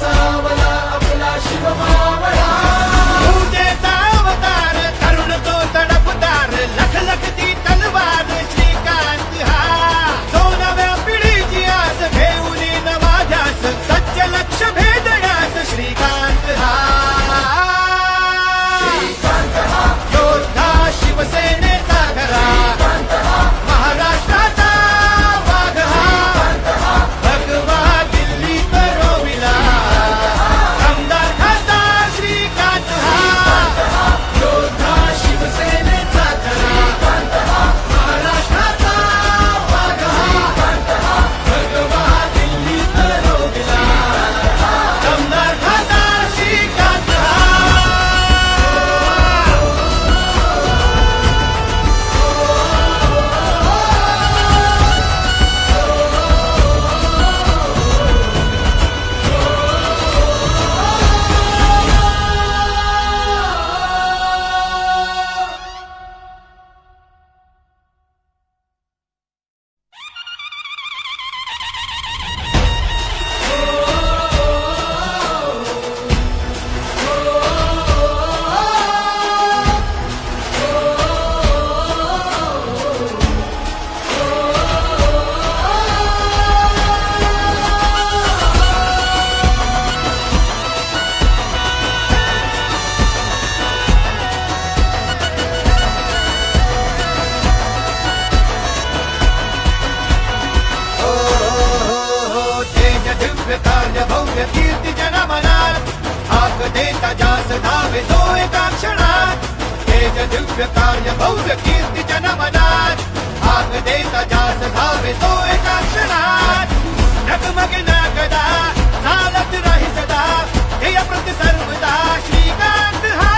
सावला आपला शिवमावळा पूजेचा अवतार तरुण तो तडफदार लखलखती तलवार श्रीकांत हा जो नव्या पिढीची आस घेऊन नवा ध्यास सच्च लक्ष भेदण्यास श्रीकांत हा योद्धा शिवसेनेचा खरा महाराष्ट्राचा वाघ हा भगवा दिल्लीत रोविला आमदार खासदार श्रीकांत हा योद्धा शिवसेनेचा खरा महाराष्ट्राचा वाघ हा भगवा दिल्लीत रोविला आमदार खासदार श्रीकांत हा तेज दिव्य कार्य भव्य कीर्ती जनमनात हाक देता जास धावे तो एका क्षणात तेज दिव्य कार्य भव्य कीर्ती जनमनात हाक देता जास धावे तो एका क्षणात डगमग न गदा चालत राही सदा हे प्रति सर्वदा श्रीकांत हा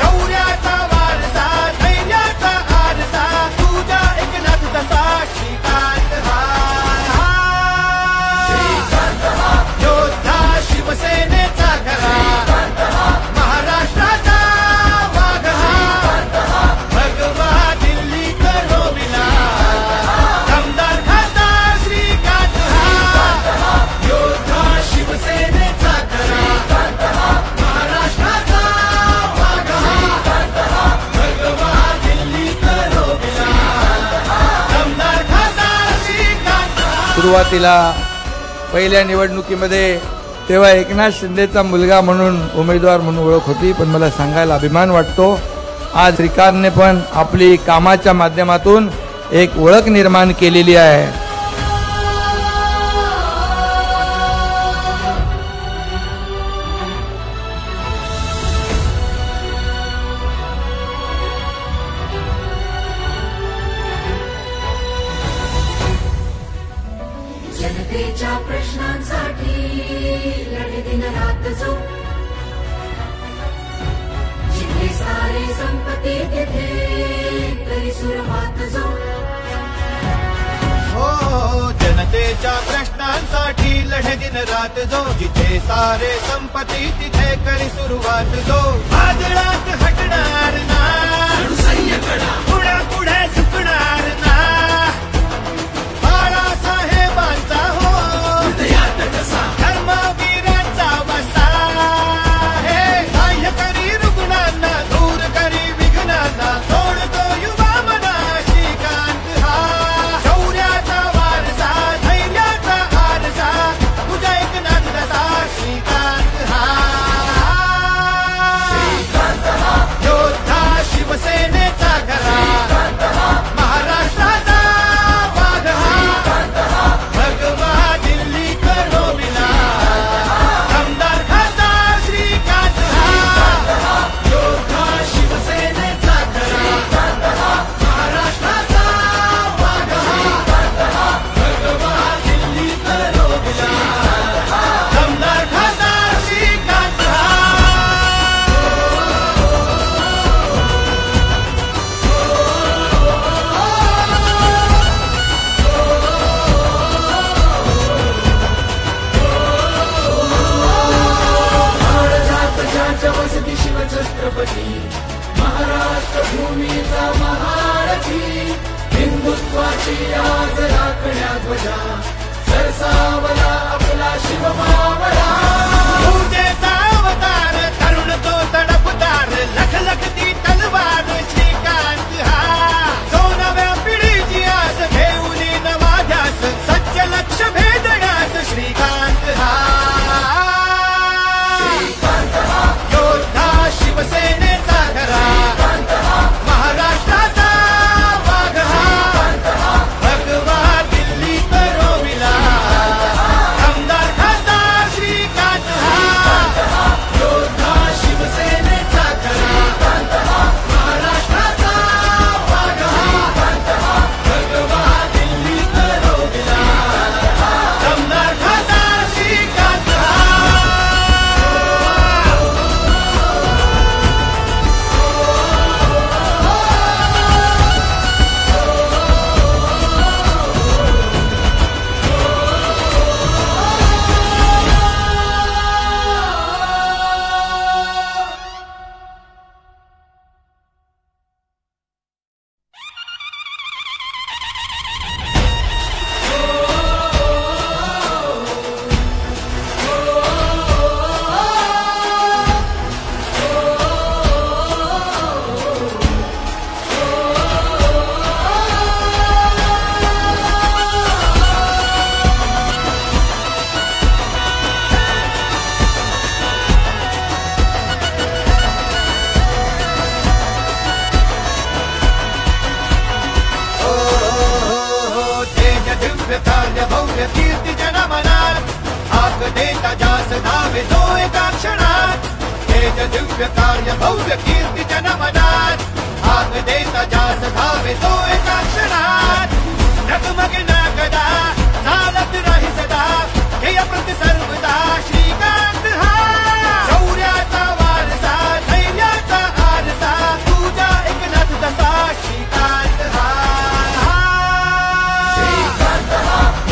शौर्याचा वारसा धैर्याचा आरसा तुझा एकनाथ दसा श्रीकांत हा योद्धा शिवसेनेचा खरा महाराष्ट्राचा वाघ हा भगवा दिल्लीत रोविला आमदार खासदार श्रीकांत हा योद्धा शिवसेनेचा खरा महाराष्ट्राचा वाघ हा भगवा दिल्लीत रोविला आमदार खासदार श्रीकांत हा सुरुवातीला पहिल्या निवडणुकीमध्ये तेव्हा एकनाथ शिंदेचा मुलगा म्हणून उमेदवार म्हणून ओळख होती, पण मला सांगायला अभिमान वाटतो आज श्रीकांतने पण आपली कामाच्या माध्यमातून एक ओळख निर्माण केलेली आहे. जनतेच्या प्रश्नांसाठी लढे दिन रात जो जिथे सारे संपत्ती तिथे तरी सुरवात जो हो जनतेच्या प्रश्नांसाठी लढे दिन रात जो जिथे सारे संपत्ती तिथे करी सुरुवात जो वादळात हटणार ना पुढे पुढे झुकणार ना बाळासाहेबांचा हो धर्मवीरांचा वसा हे सहाय्य करी रुग्णांना दूर करी विघ्नांना सोडतो युवा मना श्रीकांत हा शौर्याचा वारसा धैर्याचा आरसा तुझा एकनाथ दसा श्रीकांत हा भव्य कीर्ती जनमनात हाक देता जास धावे जो एका क्षणात तेज दिव्य कार्य भव्य कीर्ती जनमनात हाक देता जास धावे जो एका क्षणात डगमगे न कदा चालत राही सदा हे प्रति सर्वदा श्रीकांत हा शौर्याचा वारसा धैर्याचा आरसा तुझा एकनाथ दसा श्रीकांत हा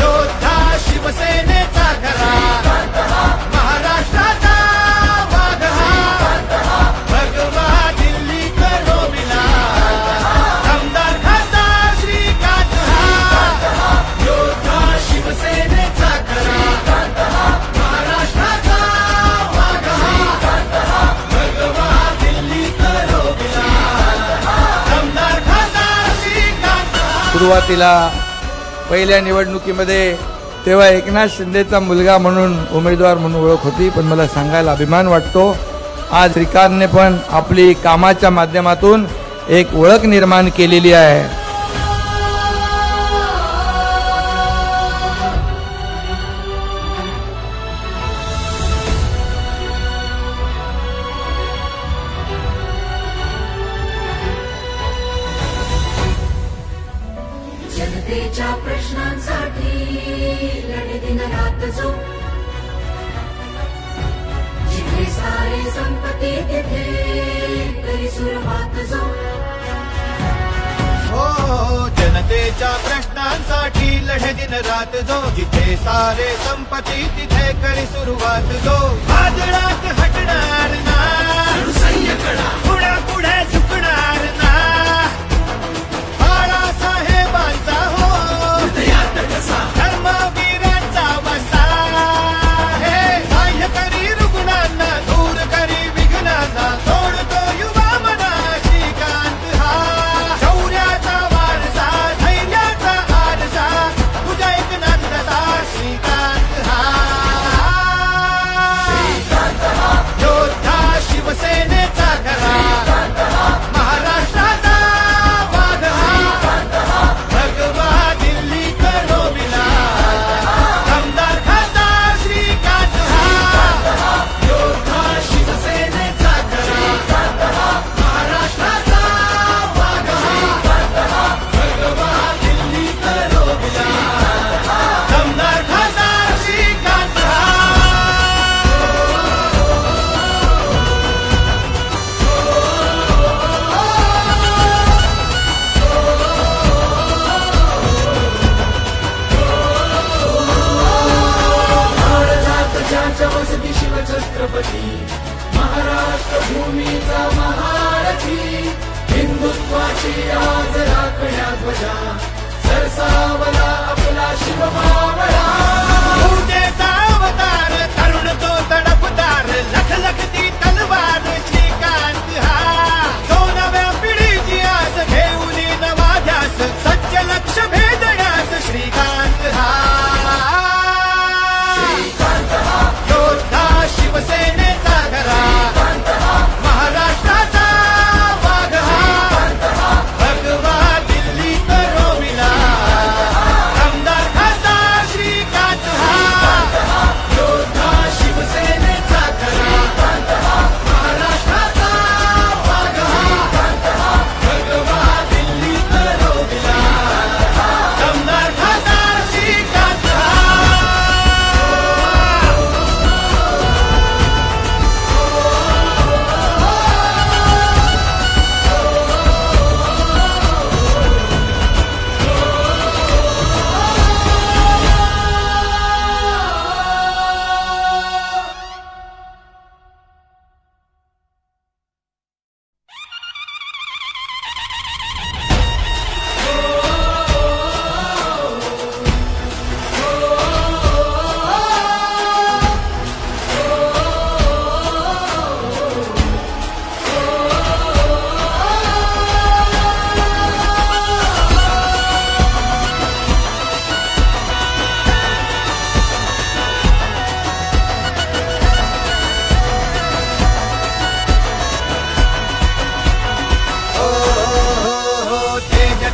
योद्धा शिवसेनेचा खरा महाराष्ट्राचा वाघ हा भगवा दिल्ली करो मिला आमदार खासदार श्रीकांत हा योद्धा शिवसेनेचा खरा महाराष्ट्राचा वाघ हा भगवा दिल्ली करो मिला आमदार खासदार श्रीकांत हा. सुरुवातीला पहिल्या निवडणुकीमध्ये तेव्हा एकनाथ शिंदेचा मुलगा म्हणून उमेदवार म्हणून ओळख होती, पण मला सांगायला अभिमान वाटतो आज श्रीकांतने पण आपली कामाच्या माध्यमातून एक ओळख निर्माण केलेली आहे. जनतेच्या प्रश्नांसाठी लढे दिन रात जो जिथे सारे संपत्ती तिथे तरी सुरुवात जो हो जनतेच्या प्रश्नांसाठी लढे दिन रात जो जिथे सारे संपत्ती तिथे करी सुरुवात जो वादळात हटणार ना पुढे पुढे झुकणार ना बाळासाहेबांचा हो धर्मवीरांचा वसा हे साह्य करी रुग्णांना दूर करी विघ्नांना सोडतो युवा मना श्रीकांत हा शौर्याचा वारसा धैर्याचा आरसा तुझ्या एकनाथ दसा श्रीकांत हा योद्धा शिवसेनेचा खरा महाराष्ट्राचा वाघ हा भगवा दिल्ली करो मिला आमदार खासदार श्रीकांत हा योद्धा शिवसेनेचा खरा महाराष्ट्राचा वाघ हा भगवा दिल्ली करो मिला आमदार खासदार श्रीकांत हा. ज्याच्या वसती शिवछत्रपती महाराष्ट्र भूमीचा महारथी हिंदुत्वाची आज राखण्या ध्वजा सरसावला आपला शिवमावळा पूजेचा अवतार तरुण तो तडफदार लखलखती तलवार श्रीकांत हा तो नव्या पिढीची आस घेऊन नवा ध्यास सच्च लक्ष भेदण्यास श्रीकांत हा योद्धा शिवसेनेचा खरा महाराष्ट्राचा वाघ हा भगवा दिल्ली करो मिला आमदार खासदार श्रीकांत हा योद्धा शिवसेनेचा खरा महाराष्ट्राचा वाघ हा भगवा दिल्ली करो मिला आमदार खासदार श्रीकांत हा.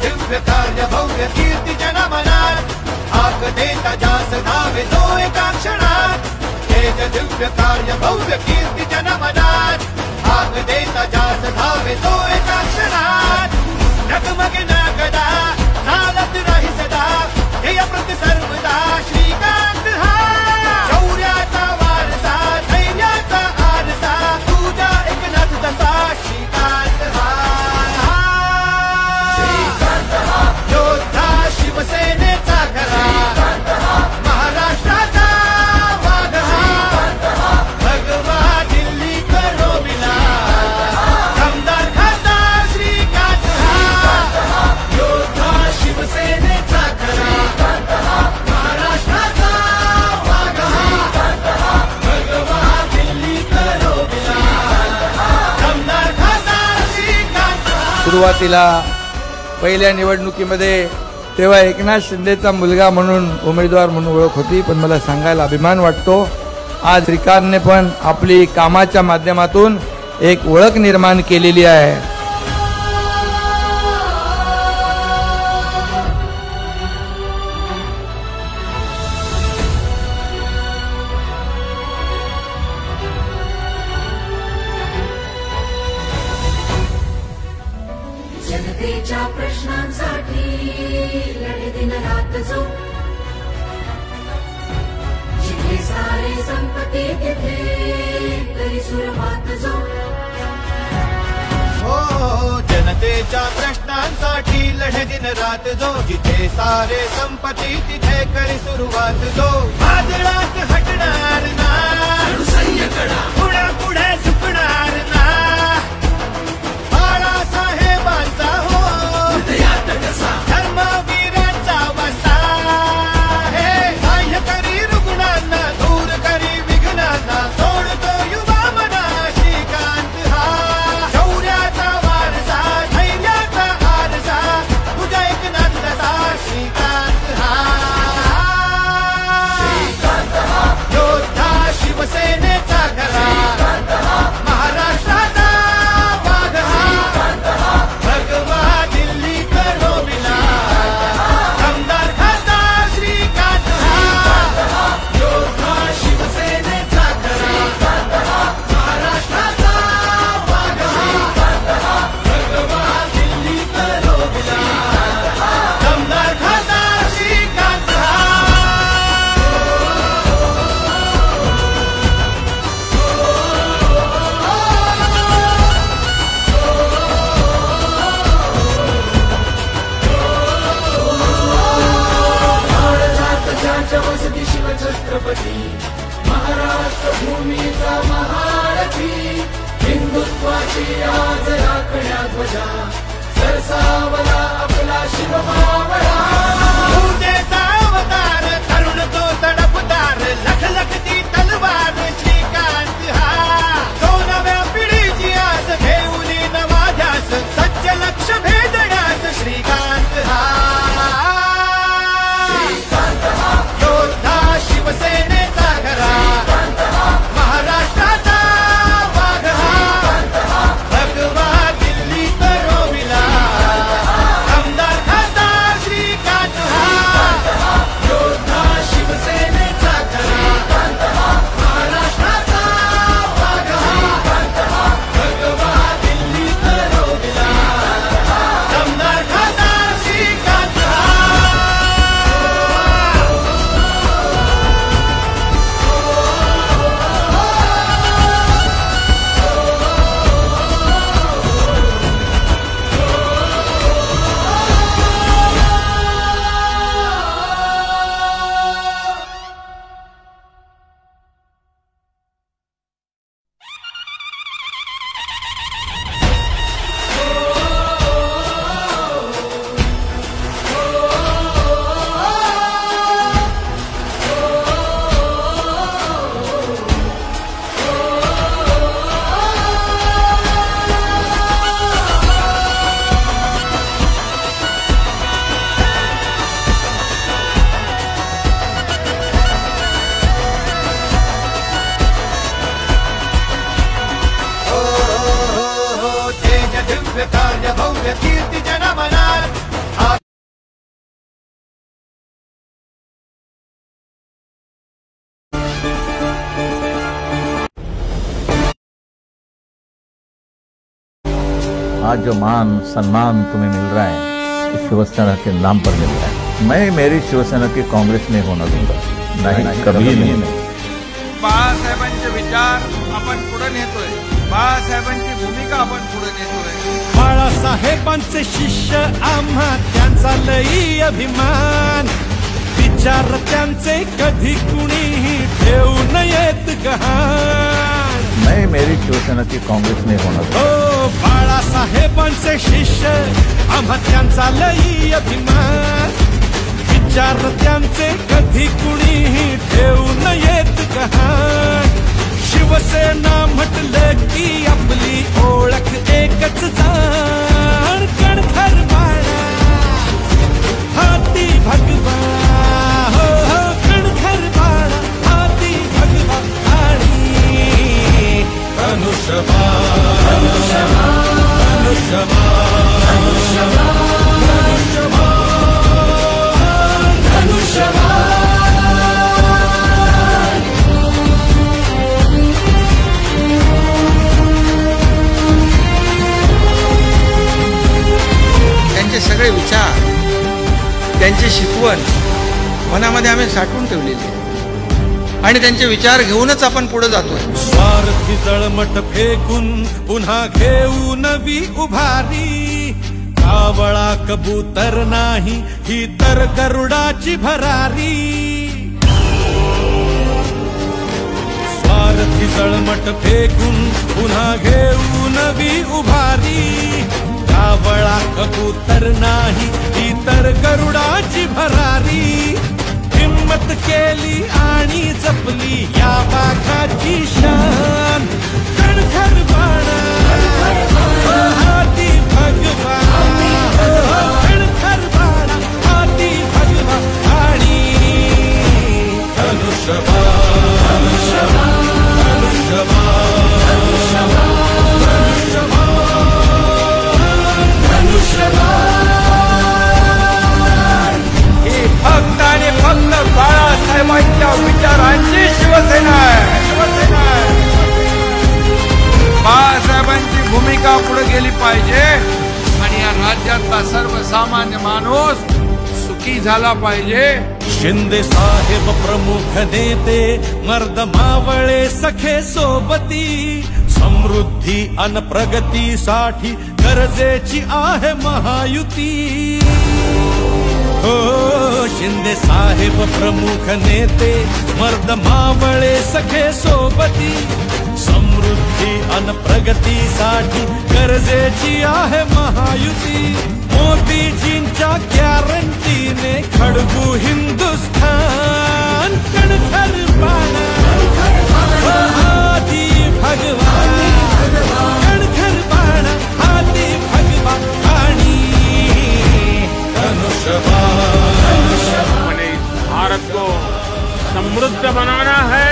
दिव्य कार्य भव्य कीर्ती जनमनात हाक भाग देता जास धावे जो एका क्षणात तेज दिव्य कार्य भव्य कीर्ती जनमनात भाग देता जास धावे जो एका क्षणात डगमगे न गदा चालत राही सदा ध्येय प्रति सर्वदा श्रीकांत हा शौर्याचा वारसा धैर्याचा आरसा तुझा एकनाथ दसा श्रीकांत हा योद्धा शिवसेनेचा खरा महाराष्ट्राचा वाघ हा भगवा दिल्ली करो मिला आमदार खासदार श्रीकांत हा योद्धा शिवसेनेचा खरा महाराष्ट्राचा वाघ हा भगवा दिल्ली करो मिला आमदार खासदार श्रीकांत सुरुवातीला पहिल्या निवडणुकीमध्ये तेव्हा एकनाथ शिंदेचा मुलगा म्हणून उमेदवार म्हणून ओळख होती, पण मला सांगायला अभिमान वाटतो आज श्रीकांतने पण आपली कामाच्या माध्यमातून एक ओळख निर्माण केलेली आहे. जनतेच्या प्रश्नांसाठी लढे दिन रात जो जिथे सारे संपत्ती तिथे तरी सुरवात जो हो जनतेच्या प्रश्नांसाठी लढे दिन रात जो जिथे सारे संपत्ती तिथे करी सुरुवात जो वादळात हटणार ना पुढे पुढे झुकणार ना बाळासाहेबांचा हो धर्मवीरांचा वसा हे साह्य करी रुग्णांना दूर करी विघ्नांना सोडतो युवा मना श्रीकांत हा शौर्याचा वारसा धैर्याचा आरसा तुझ्या एकनाथ दसा श्रीकांत हा योद्धा शिवसेनेचा खरा महाराष्ट्राचा वाघ हा भगवा दिल्ली करो मिला आमदार खासदार श्रीकांत हा योद्धा शिवसेनेचा खरा महाराष्ट्राचा वाघ हा भगवा दिल्ली करो मिला आमदार खासदार श्रीकांत हा ज्याच्या वसती शिवछत्रपती महाराष्ट्र भूमीचा महारथी हिंदुत्वाची आज राखण्या ध्वजा सरसावला आपला शिवमावळा पूजेचा अवतार तरुण तो तडफदार लखलखती तलवार श्रीकांत हा तो नव्या पिढीची आस घेऊन नवा ध्यास सज्ज लक्ष भेदण्यास श्रीकांत हा योद्धा शिवसेनेचा खरा महाराष्ट्राचा वाघ हा भगवा दिल्ली करो मिला आमदार खासदार श्रीकांत हा योद्धा शिवसेनेचा खरा महाराष्ट्राचा वाघ हा भगवा दिल्ली करो मिला आमदार खासदार श्रीकांत हा कार्य भव्य कीर्ती जनमनात आज जो मान सम्मान तुम्हें मिल रहा है इस शिवसेना के नाम पर मिल रहा है। मैं मेरी शिवसेना की कांग्रेस में होना दूंगा, नहीं कभी नहीं। बाळासाहेबांचे विचार आपण पुढे नेतोय, बाळासाहेबांची भूमिका आपण पुढे नेतोय। बाळासाहेबांचे शिष्य आम्हा त्यांचा लई अभिमान, विचार त्यांचे कधी कुणीही ठेवू नयेत गहाण। मैं मेरी शिवसेना की कांग्रेस में होना दूंगा। ओ बाळासाहेबांचे शिष्य आम्हा त्यांचा लई अभिमान, विचार त्यांचे कधी कुणीही ठेवू नयेत गहाण। शिवसेना म्हटलं की आपली ओळख एकच जाण, कणखर बाळा हाती भगवा, हो हो कणखर बाळा हाती भगवा आणि धनुष्यबाण धनुष्यबाण धनुष्यबाण त्यांचे सगळे विचार, त्यांची शिकवण मनामध्ये आम्ही साठवून ठेवलेली आहे आणि त्यांचे विचार घेऊनच आपण पुढे जातोय। स्वार्थी जळमट फेकून पुन्हा घेऊ नवी उभारी, कावळा कबूतर नाही ही तर गरुडाची भरारी। स्वार्थी जळमट फेकून पुन्हा घेऊ नवी उभारी, कावळा कबूतर नाही ही तर गरुडाची भरारी। हिम्मत केली आणि जपली या वाघाची शान, कणखर बाणा हाती भगवा, कणखर बाणा हाती भगवा आणि धनुष्यबाण धनुष्यबाण ही फक्त आणि फक्त बाळासाहेबांच्या विचारांची शिवसेना आहे, शिवसेना आहे। बाळासाहेबांची भूमिका पुढे गेली पाहिजे आणि या राज्यातला सर्वसामान्य माणूस सुखी झाला पाहिजे। शिंदे साहेब प्रमुख नेते मर्द मावळे सखे सोबती, समृद्धी अन प्रगतीसाठी गरजेची आहे महायुती। हो शिंदे साहेब प्रमुख नेते मर्द मावळे सखे सोबती, समृद्धी अन प्रगतीसाठी गरजेची आहे महायुती। मोदीजींच्या गॅरंटीने खडगू हिंदुस्थान, कणखर बाणा हाती भगवा, कणखर बाणा हाती भगवा आणि हमें इस भारत को समृद्ध बनाना है,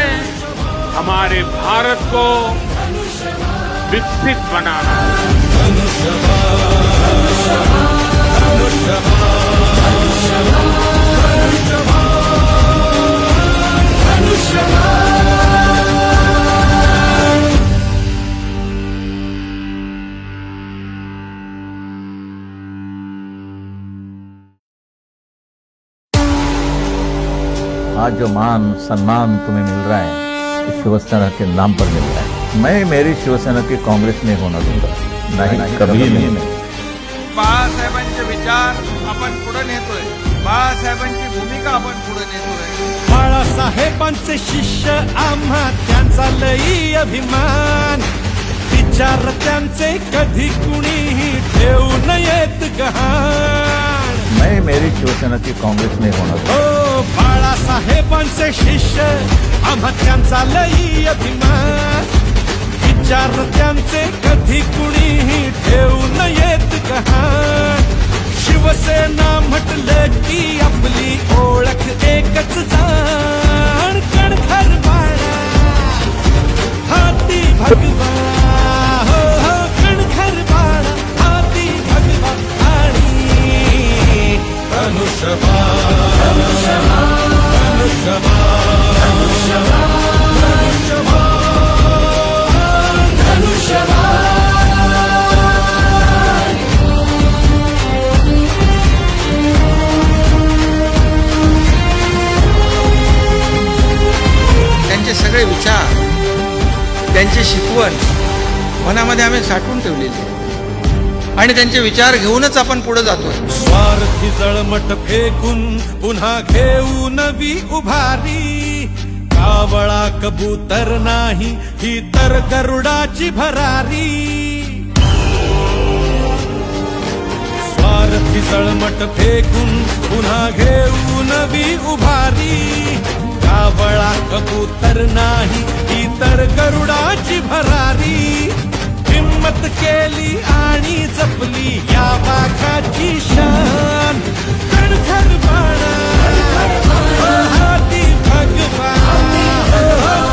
हमारे भारत को विकसित बनाना है। आज जो मान सम्मान तुम्हें मिल रहा है इस शिवसेना के नाम पर मिल रहा है। मैं मेरी शिवसेना की कांग्रेस में होना दूंगा, नहीं कभी नहीं। बाळासाहेबांचे विचार आपण पुढे नेतोय, बाळासाहेबांची भूमिका आपण पुढे नेतोय। बाळासाहेबांचे शिष्य आम्हा त्यांचा लई अभिमान, विचार त्यांचे कधी कुणीही ठेवू नयेत गहाण। मैं मेरी शिवसेना की कांग्रेस में होना दूंगा। ओ बाळासाहेबांचे शिष्य आम्हा त्यांचा लई अभिमान, विचार त्यांचे कधी कुणीही ठेवू नयेत गहाण। शिवसेना म्हटलं की आपली ओळख एकच जाण, कणखर बाळा हाती भगवा, हो हो कणखर बाळा हाती भगवा आणि धनुष्यबाण धनुष्यबाण धनुष्यबाण धनुष्यबाण मनामध्ये आम्ही साठवून ठेवलेली आहे आणि त्यांचे विचार घेऊनच आपण पुढे जातोय. स्वार्थी जळमट फेकून पुन्हा घेऊ नवी उभारी, कावळा कबूतर नाही ही तर गरुडाची भरारी. स्वार्थी जळमट फेकून पुन्हा घेऊ नवी उभारी, कावळा कबूतर नाही ही तर गरुडाची भरारी. हिम्मत केली आणि जपली या वाघाची शान, कणखर बाणा हाती भगवा,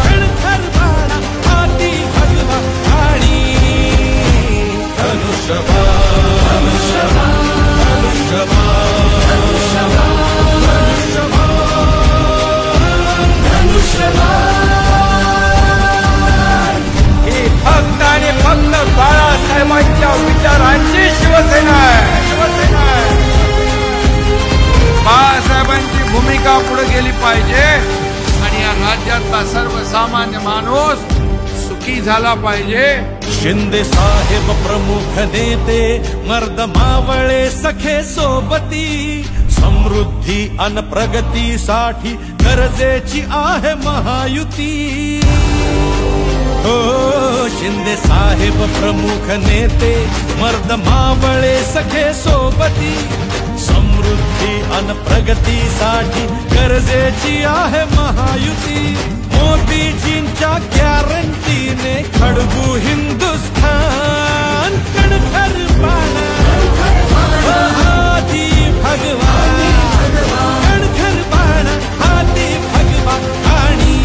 कणखर बाणा हाती भगवा आणि धनुष्यबाण, ही फक्त आणि फक्त बाळासाहेबांच्या विचारांची शिवसेना आहे. बाळासाहेबांची भूमिका पुढे गेली पाहिजे आणि या राज्यातला सर्वसामान्य माणूस सुखी झाला पाहिजे. शिंदे साहेब प्रमुख नेते, मर्द मावळे सखे सोबती, समृद्धी अन प्रगतीसाठी गरजेची आहे महायुती. हो शिंदे साहेब प्रमुख नेते, मर्द मावळे सखे सोबती, समृद्धी अन प्रगतीसाठी गरजेची आहे महायुती. मोदीजींच्या गॅरंटीने खडबू हिंदुस्थान, कणखर बाणा हाती भगवा, कणखर बाणा हाती भगवा आणि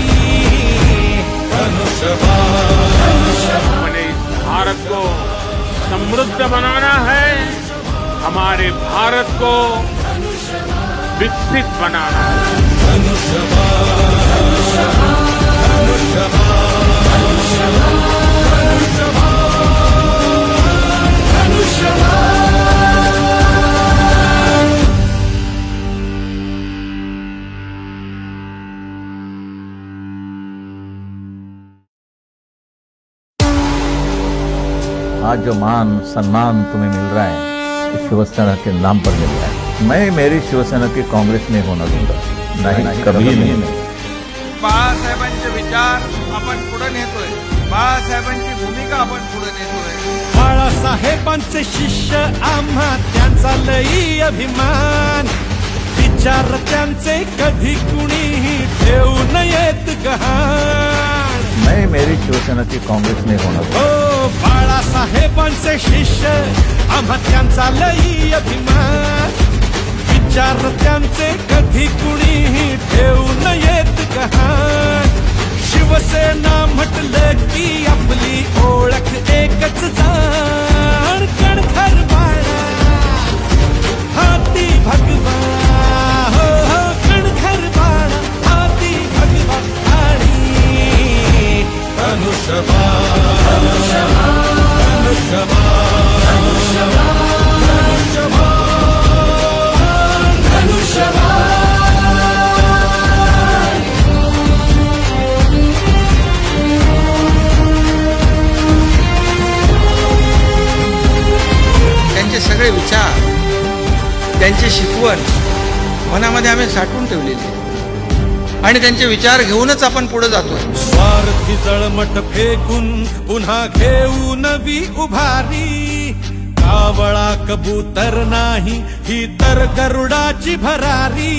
हमें इस भारत को समृद्ध बनाना है, हमारे भारत को विकसित बनाना है. आज जो मान सम्मान तुम्हें मिल रहा है, इस शिवसेना के नाम पर मिल रहा है. मैं मेरी शिवसेना की कांग्रेस में होना दूंगा, नहीं कभी नहीं. बाळासाहेबांचे विचार आपण पुढे नेतोय, बाळासाहेबांची भूमिका आपण पुढे नेतोय. बाळासाहेबांचे शिष्य आम्हा त्यांचा लई अभिमान, विचार त्यांचे कधी कुणीही ठेवू नयेत गहाण. मैं मेरी शिवसेना की कांग्रेस में होना दूंगा. हो बाळासाहेबांचे शिष्य आम्हा त्यांचा लई अभिमान, विचार त्यांचे कधी कुणीही ठेवू नयेत गहाण. शिवसेना म्हटलं की आपली ओळख एकच जाण, कणखर बाणा हाती भगवा, हो हो कणखर बाणा हाती भगवा आणि धनुष्यबाण, त्यांचे सगळे विचार, त्यांची शिकवण मनामध्ये आम्ही साठवून ठेवलेली आहे आणि त्यांचे विचार घेऊनच आपण पुढे जातोय. स्वार्थी जळमट फेकून पुन्हा घेऊ नवी उभारी, कावळा कबूतर नाही ही तर गरुडाची भरारी.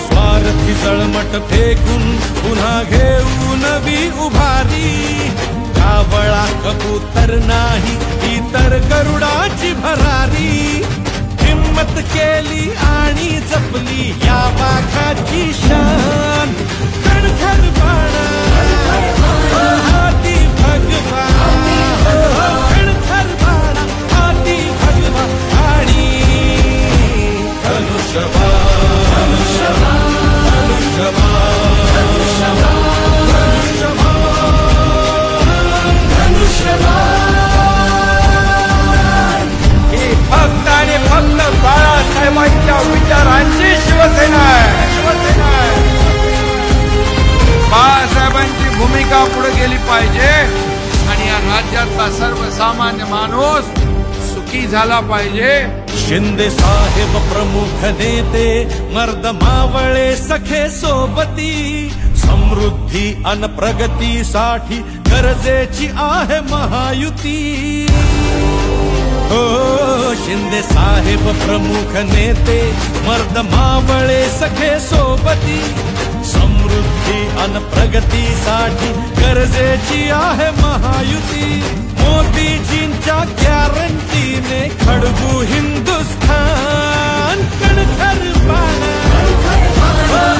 स्वार्थी जळमट फेकून पुन्हा घेऊ नवी उभारी, कावळा कबूतर नाही ही तर गरुडाची भरारी. हिम्मत केली आणि जपली या वाघाची शान, कणखर बाणा हाती भगवा, कणखर बाणा हाती भगवा आणि धनुष्यबाण, ही फक्त आणि फक्त बाळासाहेबांच्या विचारांची शिवसेना आहे. बाळासाहेबांची पुढे गेली पाहिजे आणि या राज्यातला सर्वसामान्य माणूस सुखी झाला पाहिजे। शिंदे साहेब प्रमुख नेते मर्द मावळे सखे सोबती समृद्धी अन प्रगतीसाठी गरजेची आहे महायुती। हो शिंदे साहेब प्रमुख नेते मर्द मावळे सखे सोबती समृद्धी अन प्रगतीसाठी गरजेची आहे महायुती। मोदीजींच्या गॅरंटीने खडबू हिंदुस्थान कणखर बाणा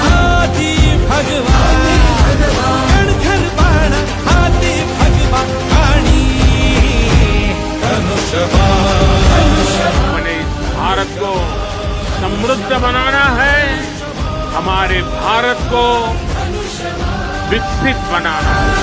हाती भगवान कणखर बाणा हाती भगवान आणि हमें इस भारत को समृद्ध बनाना है, हमारे भारत को विकसित बनाना है।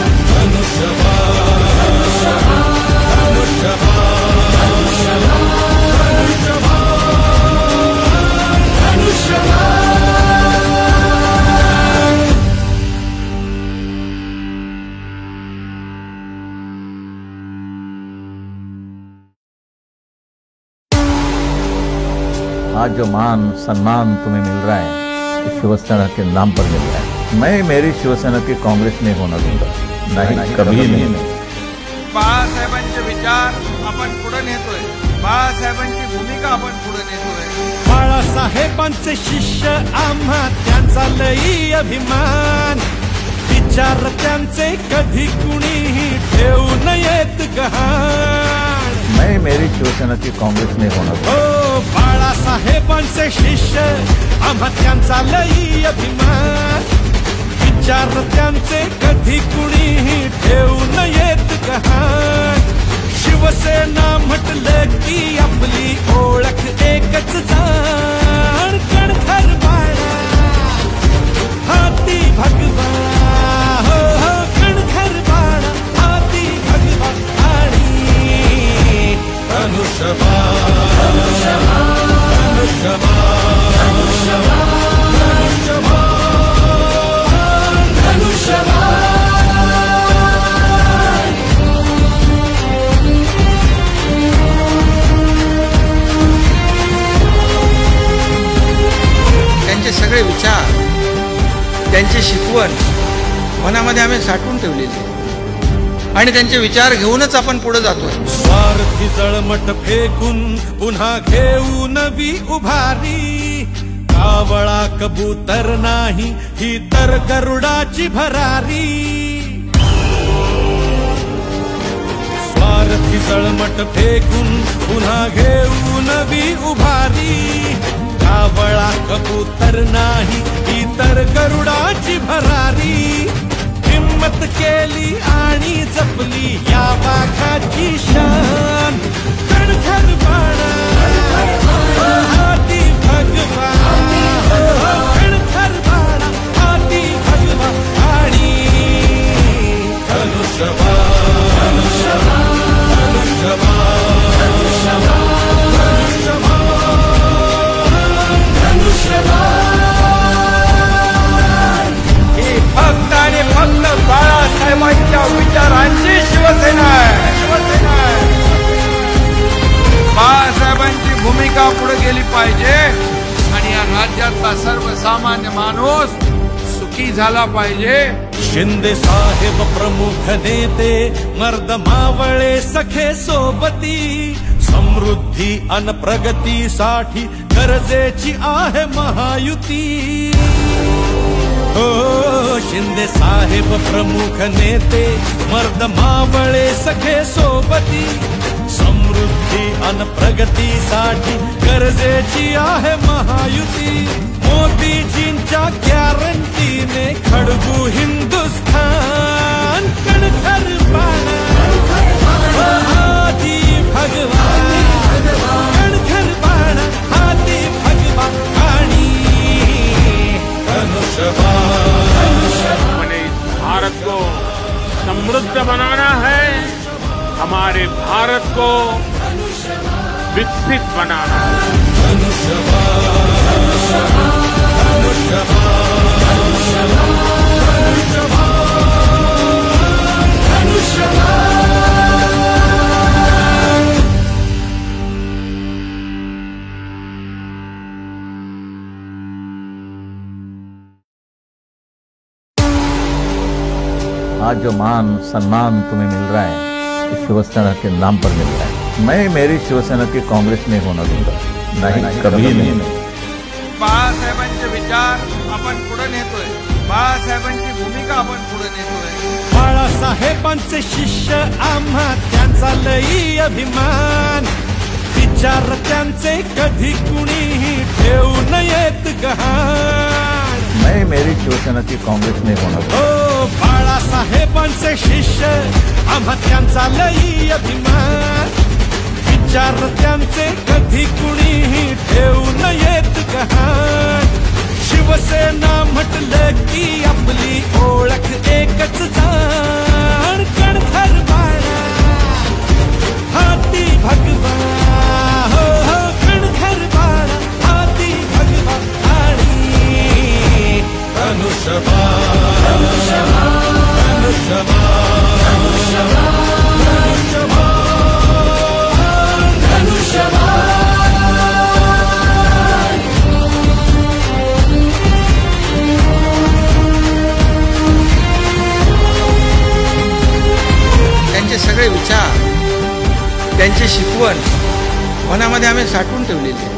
आज जो मान सम्मान तुम्हें मिल रहा है इस शिवसेना के नाम पर मिल रहा है। मैं मेरी शिवसेना की कांग्रेस में होना दूंगा, नहीं कभी नहीं। बाळासाहेबांचे विचार आपण पुढे नेतोय, बाळासाहेबांची भूमिका आपण पुढे नेतोय। बाळासाहेबांचे शिष्य आम्हा त्यांचा लई अभिमान, विचार त्यांचे कधी कुणीही ठेवू नयेत गहाण। मैं मेरी शिवसेना की कांग्रेस में होना दूंगा। हो बाळासाहेबांचे शिष्य आम्हा त्यांचा लई अभिमान, विचार त्यांचे कधी कुणीही ठेवू नयेत गहाण। शिवसेना म्हटलं की आपली ओळख एकच जाण, कणखर बाळा हाती भगवान हो हो कणखर बाळा हाती भगवान आणि धनुष्यबाण त्यांचे सगळे विचार, त्यांची शिकवण मनामध्ये आम्ही साठवून ठेवलेली आहे आणि त्यांचे विचार घेऊनच आपण पुढे जातोय। स्वार्थी जळमट फेकून पुन्हा घेऊ नवी उभारी, कावळा कबूतर नाही ही तर गरुडाची भरारी। स्वार्थी जळमट फेकून पुन्हा घेऊ नवी उभारी, कावळा कबूतर नाही ही तर गरुडाची भरारी। हिम्मत केली आणि जपली या वाघाची शान, कणखर बाणा हाती भगवान कणखर बाणा हाती भगवान आणि धनुष्यबाण ही फक्त आणि फक्त बाळासाहेबांच्या विचारांची शिवसेना आहे। बाळासाहेबांची भूमिका पुढे गेली पाहिजे आणि या राज्यातला सर्वसामान्य माणूस सुखी झाला पाहिजे। शिंदे साहेब प्रमुख नेते मर्द मावळे सखे सोबती समृद्धी अन प्रगतीसाठी गरजेची आहे महायुती। हो शिंदे साहेब प्रमुख नेते मर्द मावळे सखे सोबती समृद्धी अन प्रगतीसाठी गरजेची आहे महायुती। मोदीजींच्या गॅरंटीने खडबू हिंदुस्थान कणखर बाणा हाती भगवान कणखर बाणा हाती भगवान आणि हमें इस भारत को समृद्ध बनाना है, हमारे भारत को विकसित बनाना है। आज जो मान सम्मान तुम्हें मिल रहा है ये शिवसेना के नाम पर मिल रहा है। मैं मेरी शिवसेना की काँग्रेस नहीं होना दूंगा, नहीं कभी नहीं। बाळासाहेबांचे विचार आपण पुढे नेतोय, बाळासाहेबांची भूमिका आपण पुढे नेतोय। बाळासाहेबांचे शिष्य आम्हा त्यांचा लई अभिमान, विचार त्यांचे कधी कुणीही ठेवू नयेत गहाण। मैं मेरी शिवसेना की काँग्रेस नहीं होना दूंगा। ओ बाळासाहेबांचे शिष्य आम्हा त्यांचा लई अभिमान, विचार त्यांचे कधी कुणीही ठेवू नयेत गहाण। शिवसेना म्हटलं की आपली ओळख एकच जाण, कणखर बाळा हाती भगवा, हो हो कणखर बाळा हाती भगवा आणि धनुष्यबाण, धनुष्यबाण, धनुष्यबाण, धनुष्यबाण। त्यांचे सगळे विचार, त्यांची शिकवण मनामध्ये आम्ही साठवून ठेवलेली आहे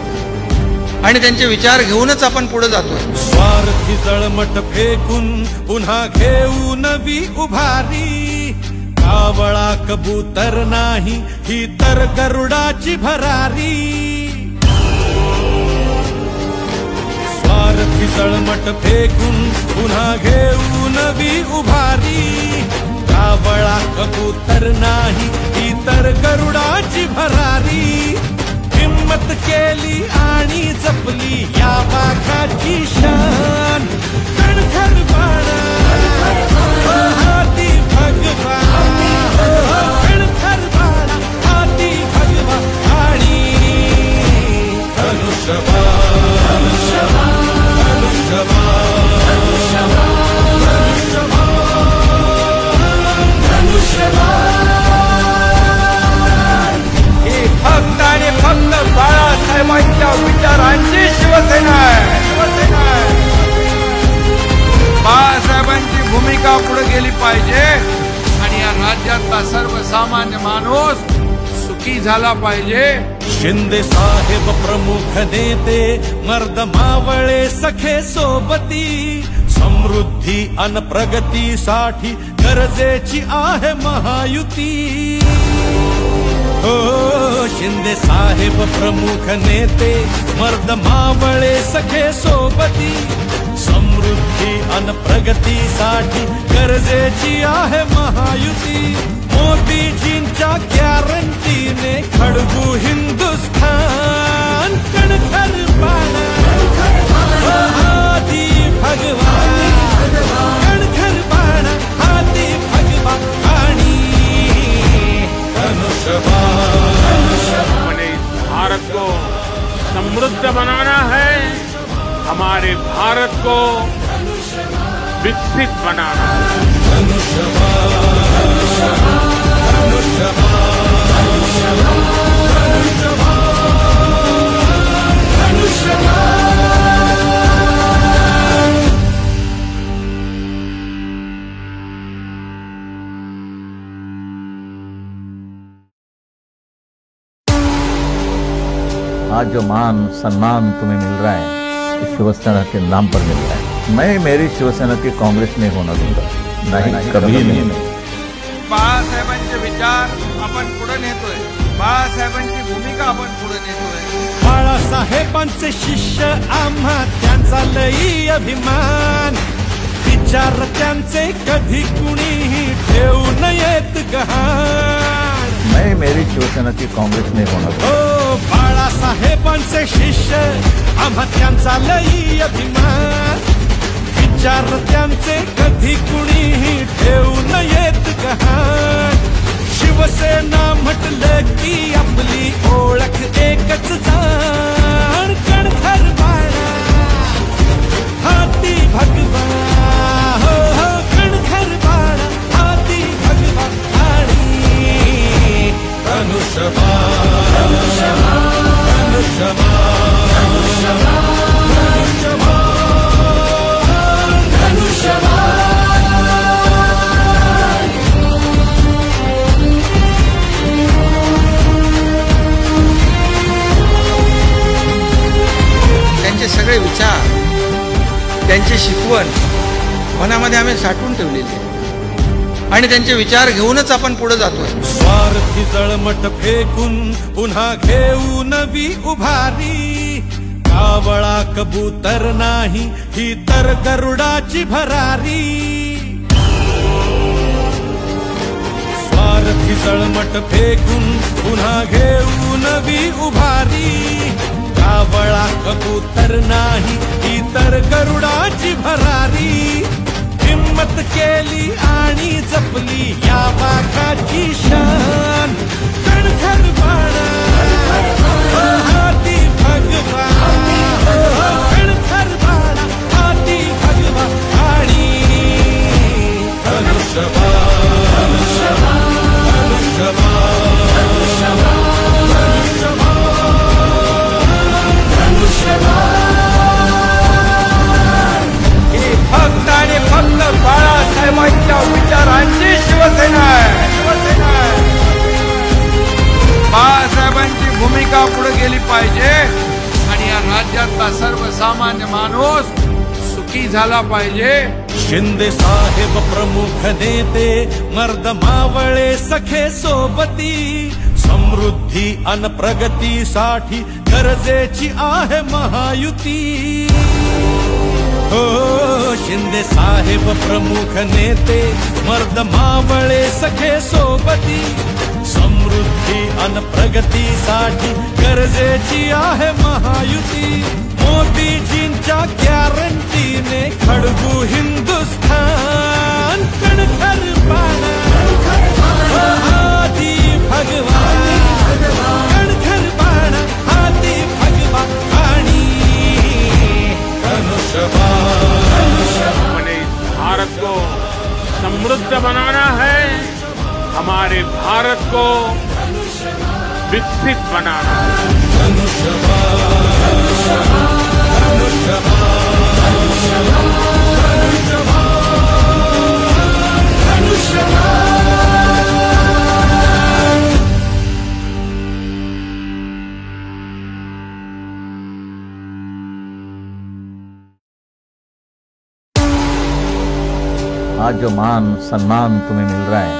आणि त्यांचे विचार घेऊनच आपण पुढे जातोय। स्वार्थी जळमट फेकून पुन्हा घेऊ नवी उभारी, कावळा कबूतर नाही ही तर गरुडाची भरारी। स्वार्थी जळमट फेकून पुन्हा घेऊ नवी उभारी, कावळा कबूतर नाही ही तर गरुडाची भरारी। हिम्मत केली आणि जपली या वाघाची शान, कणखर बाळा हाती भगवा, कणखर बाळा हाती भगवा आणि धनुष्यबाण, धनुष्यबाण, धनुष्यबाण, धनुष्यबाण। ही फक्त आणि फक्त बाळासाहेबांच्या विचारांची शिवसेना आहे, शिवसेना आहे। बाळासाहेबांची भूमिका पुढे गेली पाहिजे आणि या राज्यातला सर्वसामान्य माणूस सुखी झाला पाहिजे। शिंदे साहेब प्रमुख नेते, मर्द मावळे सखे सोबती, समृद्धी अन प्रगतीसाठी गरजेची आहे महायुती। हो शिंदे साहेब प्रमुख नेते, मर्द मावळे सखे सोबती, समृद्धी अन प्रगतीसाठी गरजेची आहे महायुती। मोदीजींच्या गॅरंटीने खडगू हिंदुस्थान, कणखर बाळा हाती भगवा, कणखर बाळा हाती भगवा आणि धनुष्यबाण। हमें इस भारत को समृद्ध बनाना है, हमारे भारत को विकसित बनाना है। धनुष्यबाण, धनुष्यबाण, धनुष्यबाण, धनुष्यबाण। आज जो मान सम्मान तुम्हें मिल रहा है ये शिवसेना के नाम पर मिल रहा है। मैं मेरी शिवसेना की काँग्रेस नहीं होना दूंगा, नहीं कभी नहीं। बाळासाहेबांचे विचार आपण पुढे नेतोय, बाळासाहेबांची भूमिका आपण पुढे नेतोय। बाळासाहेबांचे शिष्य आम्हा त्यांचा लई अभिमान, विचार त्यांचे कधी कुणीही ठेवू नयेत गहाण। मैं मेरी शिवसेना की काँग्रेस नहीं होना दूंगा। ओ बाळासाहेबांचे शिष्य आम्हा त्यांचा लई अभिमान, विचार त्यांचे कधी कुणीही ठेवू नयेत गहाण। शिवसेना म्हटलं की आपली ओळख एकच जाण, कणखर बाळा हाती भगवा, हो हो कणखर बाळा हाती भगवा आणि धनुष्यबाण, धनुष्यबाण, धनुष्यबाण, धनुष्यबाण, धनुष्यबाण। त्यांची शिकवण मनामध्ये आम्ही साठवून ठेवलेली आहे आणि त्यांचे विचार घेऊनच आपण पुढे जातोय. स्वार्थी जळमट फेकून पुन्हा घेऊ नवी उभारी, कावळा कबूतर नाही ही तर गरुडाची भरारी. स्वार्थी जळमट फेकून पुन्हा घेऊ नवी उभारी, कावळा कबूतर नाही ही तर गरुडाची भरारी. हिम्मत केली आणि जपली या वाघाची शान, कणखर बाणा हाती भगवा, कणखर बाणा हाती भगवा आणि धनुष्यबाण, धनुष्यबाण, फक्त आणि फक्त बाळासाहेबांच्या विचारांची शिवसेना आहे. बाळासाहेबांची भूमिका पुढे गेली पाहिजे आणि या राज्यातला सर्वसामान्य माणूस सुखी झाला पाहिजे. शिंदे साहेब प्रमुख नेते, मर्द मावळे सखे सोबती, समृद्धी अन प्रगतीसाठी गरजेची आहे महायुती. हो शिंदे साहेब प्रमुख नेते, मर्द मावळे सखे सोबती, समृद्धी अन प्रगतीसाठी गरजेची आहे महायुती. मोदीजींच्या गॅरंटीने खडगू हिंदुस्थान, कणखर बाणा हाती भगवा, कणखर बाणा हाती भगवा आणि हमें इस भारत को समृद्ध बनाना है, हमारे भारत को विकसित बनाना है. आज जो मान सम्मान तुम्हें मिल रहा है,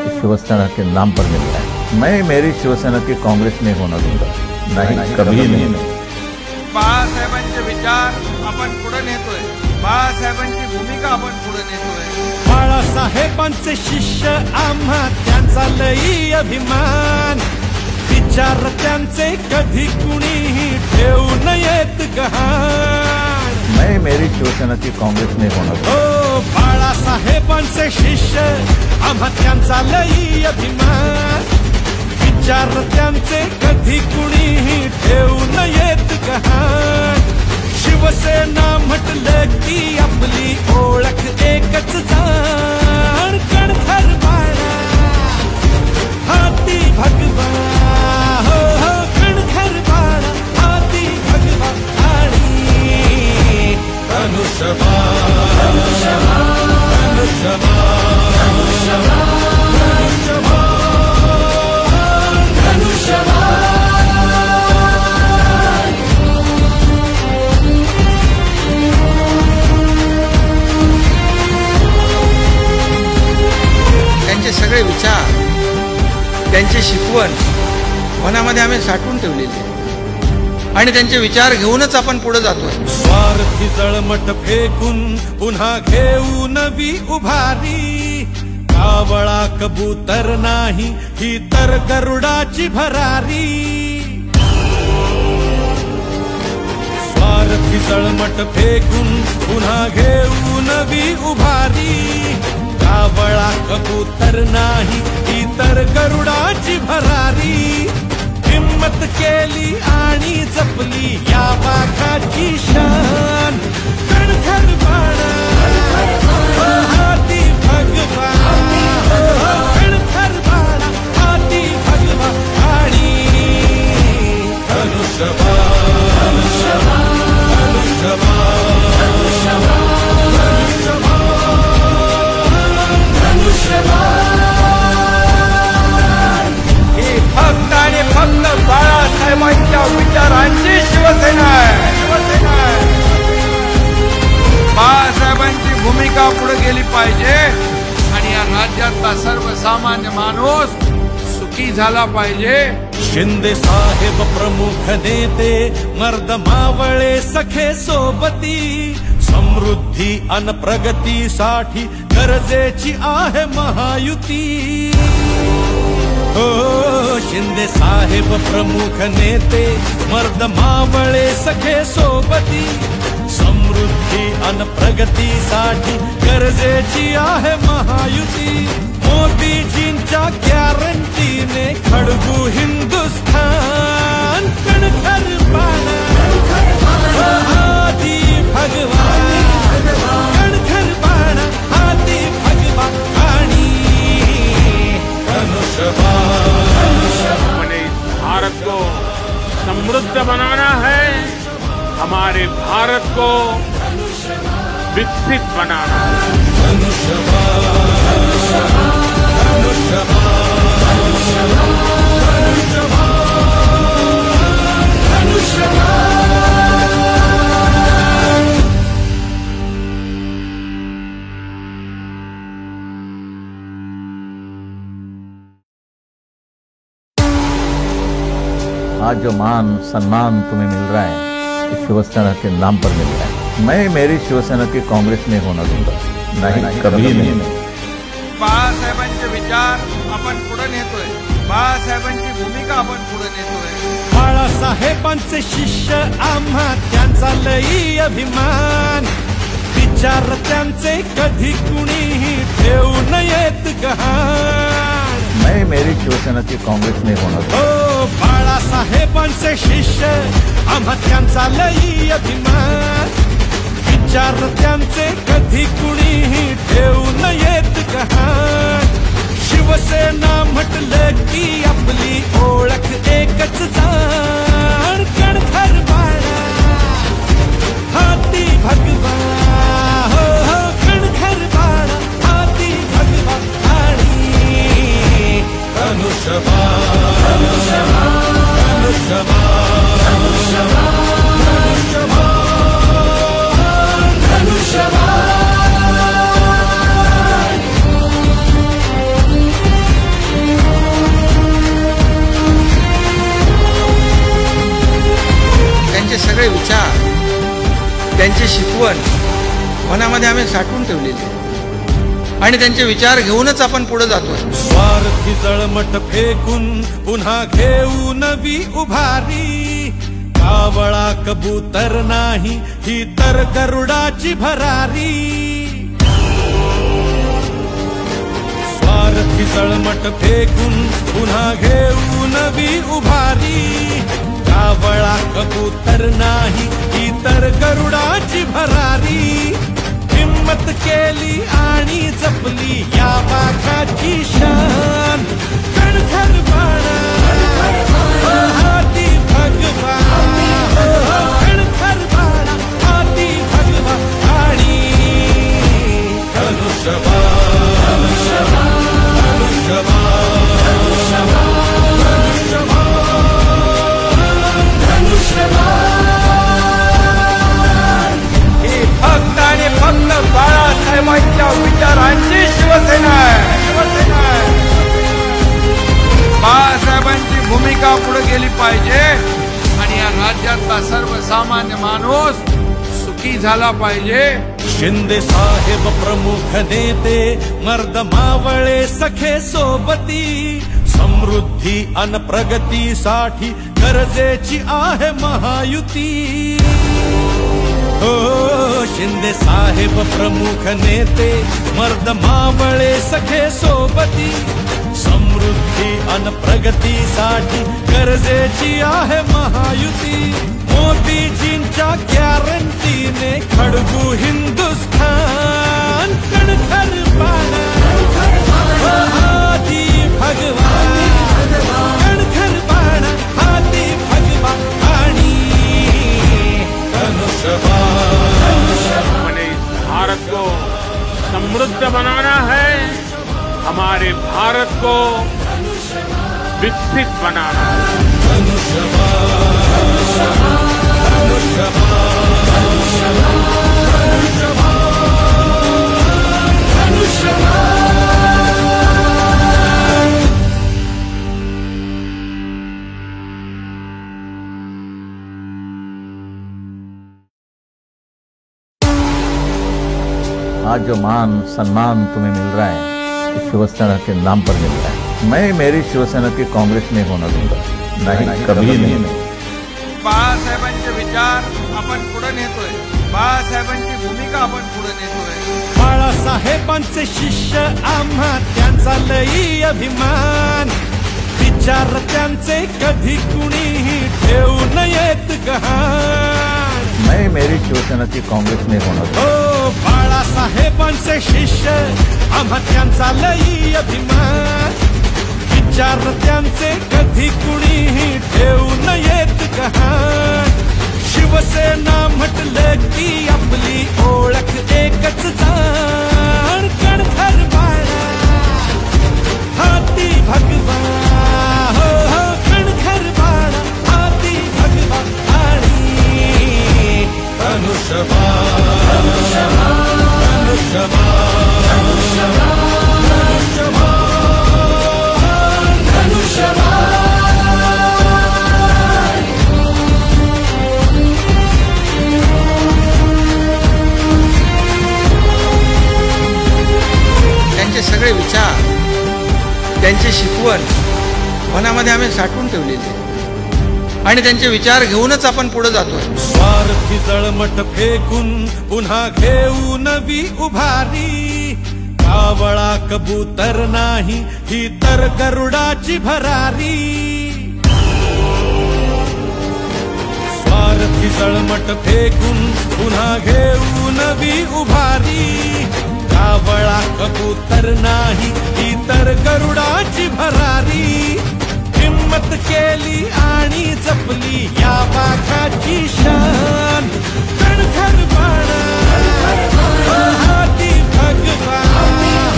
इस शिवसेना के नाम पर मिल रहा है. मैं मेरी शिवसेना की कांग्रेस में होना दूंगा, नहीं कभी नहीं. बाळासाहेबांचे विचार आपण पुढे नेतोय, बाळासाहेबांची भूमिका आपण पुढे नेतोय. बाळासाहेबांचे शिष्य आम्हा त्यांचा लई अभिमान, विचार त्यांचे कधी कुणीही ठेवू नयेत गहाण. मैं मेरी शिवसेना की कांग्रेस में होना दूंगा. हो बाळासाहेबांचे शिष्य आम्हा त्यांचा लई अभिमान, विचार त्यांचे कधी कुणीही ठेवू नयेत गहाण. शिवसेना म्हटलं की आपली ओळख एकच जाण, कणखर बाणा हाती भगवा, हो हो कणखर बाणा हाती भगवा आणि धनुष्यबाण, धनुष्यबाण, त्यांचे सगळे विचार, त्यांची शिकवण मनामध्ये आम्ही साठवून ठेवलेली आहे आणि त्यांचे विचार घेऊनच आपण पुढे जातोय. स्वार्थी जळमट फेकून पुन्हा घेऊ नवी उभारी, कावळा कबूतर नाही ही तर गरुडाची भरारी. स्वार्थी जळमट फेकून पुन्हा घेऊ नवी उभारी, कावळा कबूतर नाही ही तर गरुडाची भरारी. हिम्मत केली आणि जपली या वाघाची शान, कणखर बाणा हाती भगवा, कणखर बाणा हाती भगवा आणि धनुष्यबाण, धनुष्यबाण, फक्त आणि फक्त बाळासाहेबांच्या विचारांची शिवसेना आहे. सर्वसामान्य माणूस सुखी झाला पाहिजे. शिंदे साहेब प्रमुख नेते मर्द मावळे सखे सोबती समृद्धी अन प्रगतीसाठी गरजेची आहे महायुती. हो शिंदे साहेब प्रमुख नेते मर्द मावळे सखे सोबती समृद्धी अन प्रगतीसाठी गरजेची आहे महायुती. मोदीजींच्या गॅरंटीने खडगू हिंदुस्थान कणखर पाना हाती भगवान कणखर पाना हाती भगवान आणि हमें इस भारत को समृद्ध बनाना है, हमारे भारत को विकसित बनाना है. आज जो मान सम्मान तुम्हें मिल रहा है इस शिवसेना के नाम पर मिल रहा है. मैं मेरी शिवसेना की कांग्रेस में होना दूंगा, नहीं कभी नहीं. बाळासाहेबांचे विचार आपण पुढे नेतोय, बाळासाहेबांची भूमिका आपण पुढे नेतोय. बाळासाहेबांचे शिष्य आम्हा त्यांचा लई अभिमान. विचार त्यांचे कधी कुणीही ठेवू नयेत गहाण. मैं मेरी शिवसेना की कांग्रेस में होना दूंगा. हो बाळासाहेबांचे शिष्य आम्हा त्यांचा लई अभिमान. विचार त्यांचे कधी कुणीही ठेवू नयेत गहाण. शिवसेना म्हटलं की आपली ओळख एकच जाण. कणखर बाळा हाती भगवान हो हो कणखर बाळा हाती भगवान आणि धनुष्यबाण त्यांचे सगळे विचार, त्यांची शिकवण मनामध्ये आम्ही साठवून ठेवलेली आणि त्यांचे विचार घेऊनच आपण पुढे जातोय. स्वार्थी जळमट फेकून पुन्हा घेऊ नवी उभारी. कावळा कबूतर नाही ही तर गरुडाची भरारी. स्वार्थी जळमट फेकून पुन्हा घेऊ नवी उभारी. कावळा कबूतर नाही ही तर गरुडाची भरारी. हिम्मत केली आणि जपली या वाघाची शान. कणखर बाळा हाती भगवान कणखर बाळा हाती भगवान आणि धनुष्यबाण ही फक्त आणि फक्त बाळासाहेबांच्या विचारांची शिवसेना आहे. बाळासाहेबांची भूमिका पुढे गेली पाहिजे आणि या राज्यातला सर्वसामान्य माणूस सुखी झाला पाहिजे. शिंदे साहेब प्रमुख नेते मर्द मावळे सखे सोबती समृद्धी अन प्रगतीसाठी गरजेची आहे महायुती. हो शिंदे साहेब प्रमुख नेते मर्द मावळे सखे सोबती समृद्धी अन प्रगतीसाठी गरजेची आहे महायुती. मोदीजींच्या गॅरंटीने खडगू हिंदुस्थान कणखर पाना हाती भगवान कणखर पाना हाती भगवान आणि हमें इस भारत को समृद्ध बनाना है, हमारे भारत को विकसित बनाना है. आज जो मान सम्मान तुम्हें मिल रहा है इस शिवसेना के नाम पर मिल रहा है। मैं मेरी शिवसेना की कांग्रेस नहीं होना दूंगा, नहीं कभी नहीं। बाळासाहेबांचे विचार आपण पुढे नेतोय, बाळासाहेबांची भूमिका आपण पुढे नेतोय। बाळासाहेबांचे शिष्य आम्हा त्यांचा लई अभिमान, विचार त्यांचे कधी कुणीही ठेवू नयेत गहाण। मैं मेरी शिवसेना की कांग्रेस नहीं होना दूंगा। ओ बाळासाहेबांचे शिष्य आम्हा त्यांचा लई अभिमान, विचार त्यांचे कधी कुणीही ठेवू नयेत गहाण। शिवसेना म्हटलं की आपली ओळख एकच जाण, कणखर बाळा हाती भगवा, हो हो कणखर बाळा हाती भगवा आणि धनुष्यबाण धनुष्यबाण त्यांचे सगळे विचार, त्यांची शिकवण मनामध्ये आम्ही साठवून ठेवलेली आहे आणि त्यांचे विचार घेऊनच आपण पुढे जातोय। स्वार्थी जळमट फेकून पुन्हा घेऊ नवी उभारी, कावळा कबूतर नाही ही तर गरुडाची भरारी। स्वार्थी जळमट फेकून पुन्हा घेऊ नवी उभारी, कावळा कबूतर नाही ही तर गरुडाची भरारी। हिम्मत केली आणि जपली या वाघाची शान, कणखर बाळा हाती भगवा,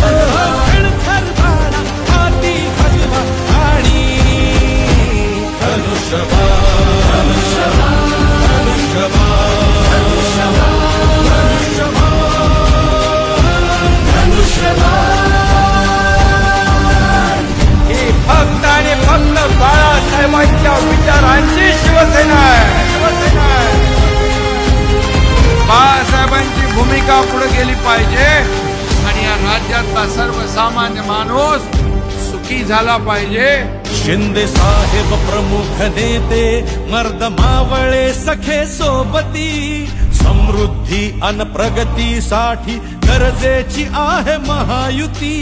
कणखर बाळा हाती भगवा आणि धनुष्यबाण ही फक्त आणि फक्त बाळासाहेबांच्या विचारांची शिवसेना आहे, शिवसेना आहे। बाळासाहेबांची भूमिका पुढे गेली पाहिजे आणि या राज्यातला सर्वसामान्य माणूस सुखी झाला पाहिजे। शिंदे साहेब प्रमुख नेते मर्द मावळे सखे सोबती, समृद्धी अन प्रगतीसाठी गरजेची आहे महायुती।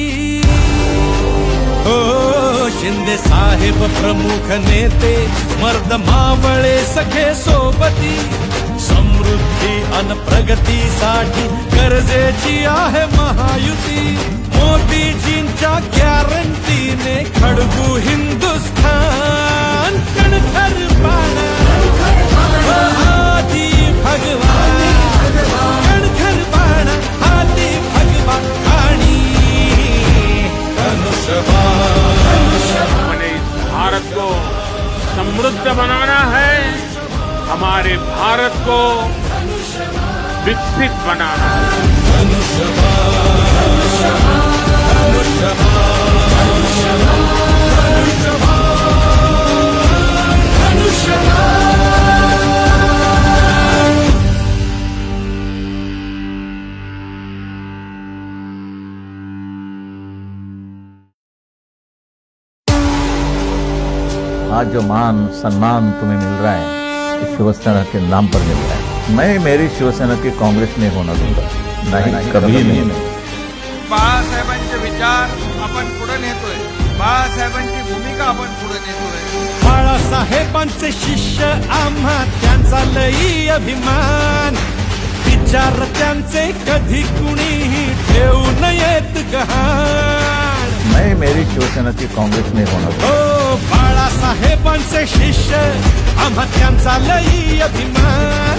हो शिंदे साहेब प्रमुख नेते मर्द मावळे सखे सोबती, समृद्धी अन प्रगतीसाठी गरजेची आहे महायुती। मोदीजींच्या गॅरंटीने खडगू हिंदुस्थान, कणखर बाळा हाती भगवा, कणखर बाळा हाती भगवा आणि हमें इस भारत को समृद्ध बनाना है, हमारे भारत को विकसित बनाना है। आज जो मान सम्मान तुम्हें मिल रहा है इस शिवसेना के नाम पर मिल रहा है। मैं मेरी शिवसेना की कांग्रेस नहीं होना दूंगा, नहीं कभी नहीं। बाळासाहेबांचे विचार आपण पुढे नेतोय, बाळासाहेबांची भूमिका आपण पुढे नेतोय। बाळासाहेबांचे शिष्य आम्हा त्यांचा लई अभिमान, विचार त्यांचे कधी कुणीही ठेवू नयेत गहाण। मैं मेरी शिवसेना की कांग्रेस नहीं होना दूंगा। ओ बाळासाहेबांचे शिष्य आम्हा त्यांचा लई अभिमान,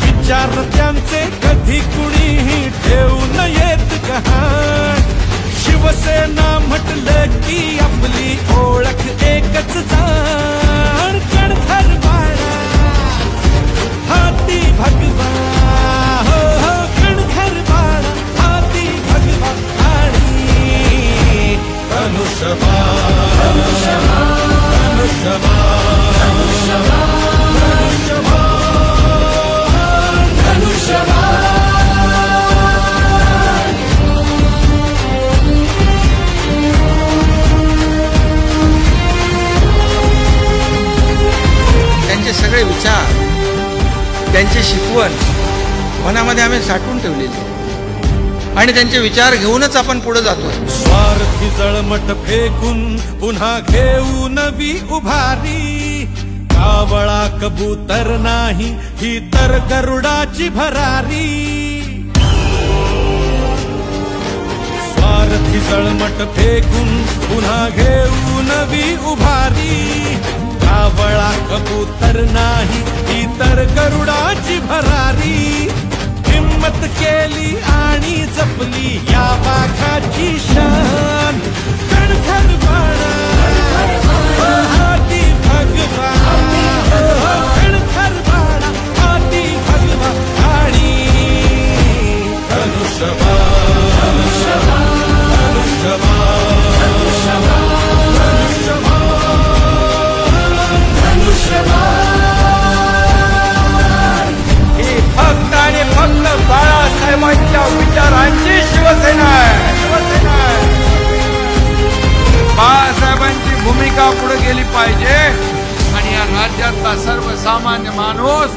विचार त्यांचे कधी कुणीही ठेवू नयेत गहाण। शिवसेना म्हटलं की आपली ओळख एकच जाण, कणखर बाळा हाती भगवा, हो हो कणखर बाळा हाती भगवा आणि धनुष्यबाण धनुष्यबाण त्यांची शिकवण मनामध्ये आम्ही साठवून ठेवलेली आहे आणि त्यांचे विचार घेऊनच आपण पुढे जातोय. स्वार्थी जळमट फेकून पुन्हा घेऊ नवी उभारी, कावळा कबूतर नाही ही तर गरुडाची भरारी. स्वार्थी जळमट फेकून पुन्हा घेऊ नवी उभारी, कावळा कबूतर नाही ही तर गरुडाची भरारी. हिम्मत केली आणि जपली या वाघाची शान, कणखर बाणा हाती भगवा, कणखर बाणा हाती भगवा आणि ही फक्त आणि फक्त बाळासाहेबांच्या विचारांची शिवसेना आहे. बाळासाहेबांची भूमिका पुढे गेली पाहिजे आणि या राज्यातला सर्वसामान्य माणूस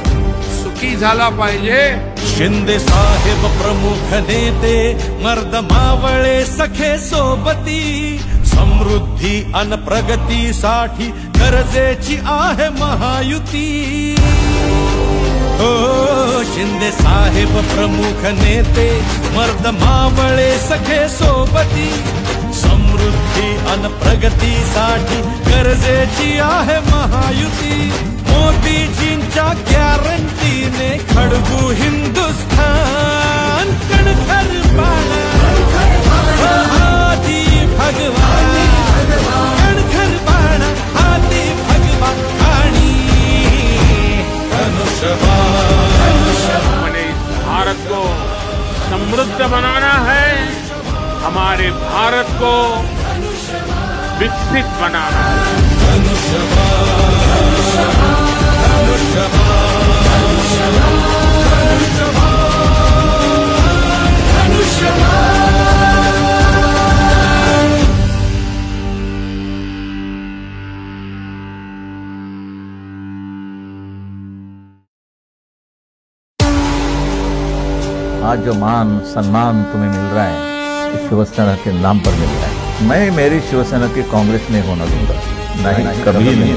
सुखी झाला पाहिजे. शिंदे साहेब प्रमुख नेते, मर्द मावळे सखे सोबती, समृद्धी अन प्रगतीसाठी गरजेची आहे महायुती. हो शिंदे साहेब प्रमुख नेते, मर्द मावळे सखे सोबती, समृद्धी अन प्रगतीसाठी गरजेची आहे महायुती. मोदीजींच्या गॅरंटीने खडगू हिंदुस्थान, कणखर बाणा हाती भगवा, कणखर बाणा हाती भगवा आणि हमें इस भारत को समृद्ध बनाना है, हमारे भारत को विकसित बनाना है. आज जो मान सम्मान तुम्हें मिल रहा है इस शिवसेना के नाम पर मिल रहा है. मैं मेरी शिवसेना की कांग्रेस नहीं होना दूंगा, नहीं कभी नहीं.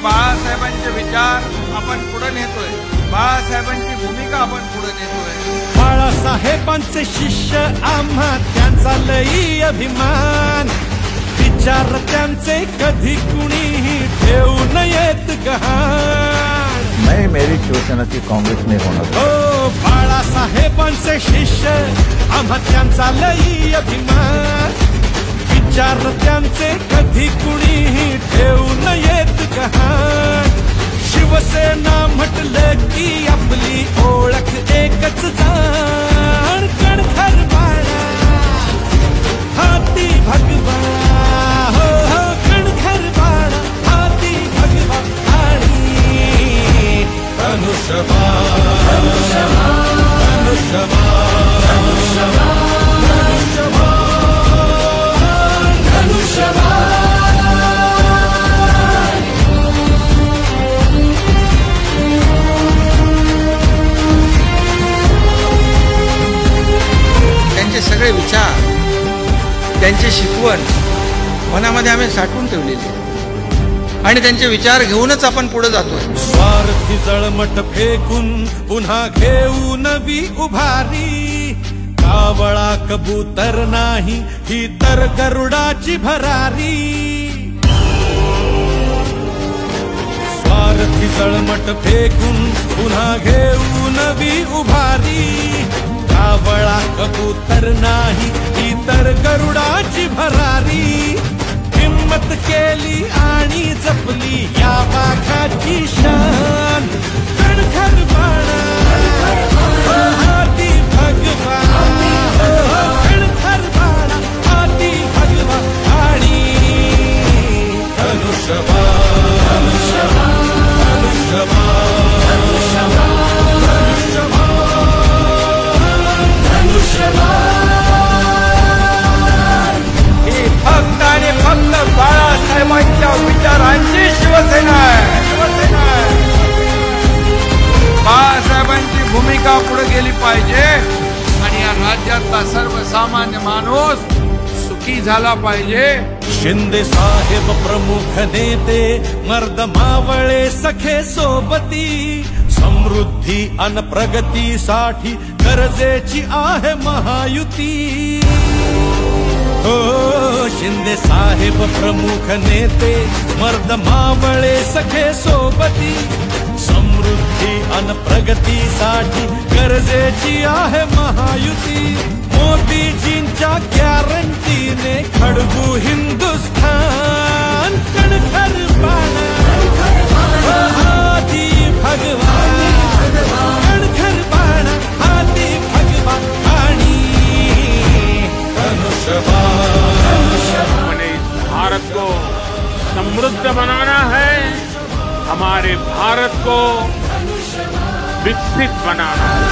बाळासाहेबांचे विचार आपण पुढे नेतोय, बाळासाहेबांची भूमिका आपण पुढे नेतोय. बाळासाहेबांचे शिष्य आम्हा त्यांचा लई अभिमान, विचार त्यांचे कधी कुणीही ठेवू नयेत गहाण. मैं मेरी शिवसेना की कांग्रेस नहीं होना दूंगा. हो बाळासाहेबांचे शिष्य आम्हा त्यांचा लई अभिमान, विचार त्यांचे कधी कुणीही ठेवू नयेत गहाण. शिवसेना म्हटलं की आपली ओळख एकच जाण, कणखर बाणा हाती भगवा, हो हो कणखर बाणा हाती भगवा आणि त्यांचे सगळे विचार, त्यांची शिकवण मनामध्ये आम्ही साठवून ठेवलेली आहे आणि त्यांचे विचार घेऊनच आपण पुढे जातोय. स्वार्थी जळमट फेकून पुन्हा घेऊ नवी उभारी, कावळा कबूतर नाही ही तर गरुडाची भरारी. स्वार्थी जळमट फेकून पुन्हा घेऊ नवी उभारी, कावळा कबूतर नाही ही तर गरुडाची भरारी. हिम्मत केली आणि जपली या वाघाची शान, कणखर बाणा हाती भगवा, कणखर बाणा हाती भगवा आणि ही फक्त आणि फक्त बाळासाहेबांच्या विचारांची शिवसेना आहे. सुखी झाला पाहिजे। शिंदे साहेब प्रमुख नेते मर्द मावळे सखे सोबती समृद्धी अन प्रगतीसाठी गरजेची आहे महायुती। हो शिंदे साहेब प्रमुख नेते मर्द मावळे सखे सोबती समृद्धी अन प्रगतीसाठी गरजेची आहे महायुती। मोदीजींच्या गॅरंटीने खडबू हिंदुस्थान कणखर पाना हाती भगवान कणखर पाना हाती भगवान आणि हमें इस भारत को समृद्ध बनाना है, हमारे भारत को विकसित बनाना है।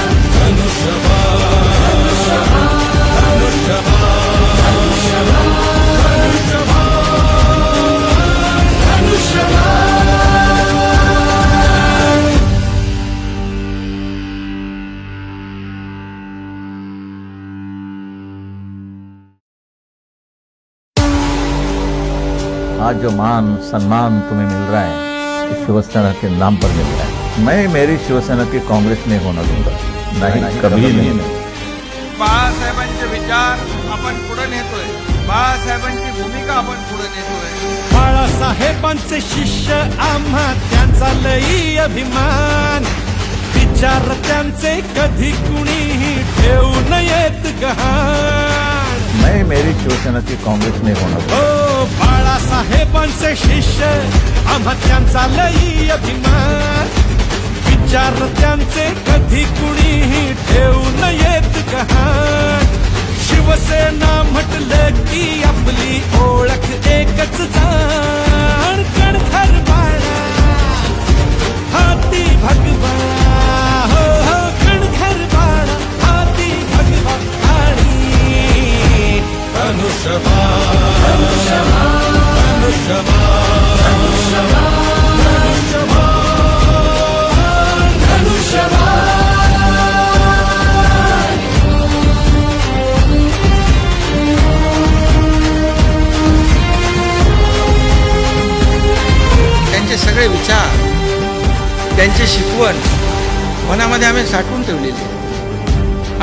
आज जो मान सम्मान तुम्हें मिल रहा है इस शिवसेना के नाम पर मिल रहा है। मैं मेरी शिवसेना की कांग्रेस नहीं होना दूंगा, नहीं कभी नहीं। बाळासाहेबांचे विचार आपण पुढे नेतोय, बाळासाहेबांची भूमिका आपण पुढे नेतोय। बाळासाहेबांचे शिष्य आम्हा त्यांचा लई अभिमान, विचार त्यांचे कधी कुणीही ठेवू नयेत गहाण। मैं मेरी शिवसेना की कांग्रेस नहीं होना दूंगा। ओ बाळासाहेबांचे शिष्य आम्हा त्यांचा लई अभिमान, विचार त्यांचे कधी कुणीही ठेवू नयेत गहाण। शिवसेना म्हटलं की आपली ओळख एकच जाण, कणखर बाळा हाती भगवान हो हो कणखर बाळा हाती भगवान आणि त्यांचे सगळे विचार, त्यांची शिकवण मनामध्ये आम्ही साठवून ठेवलेली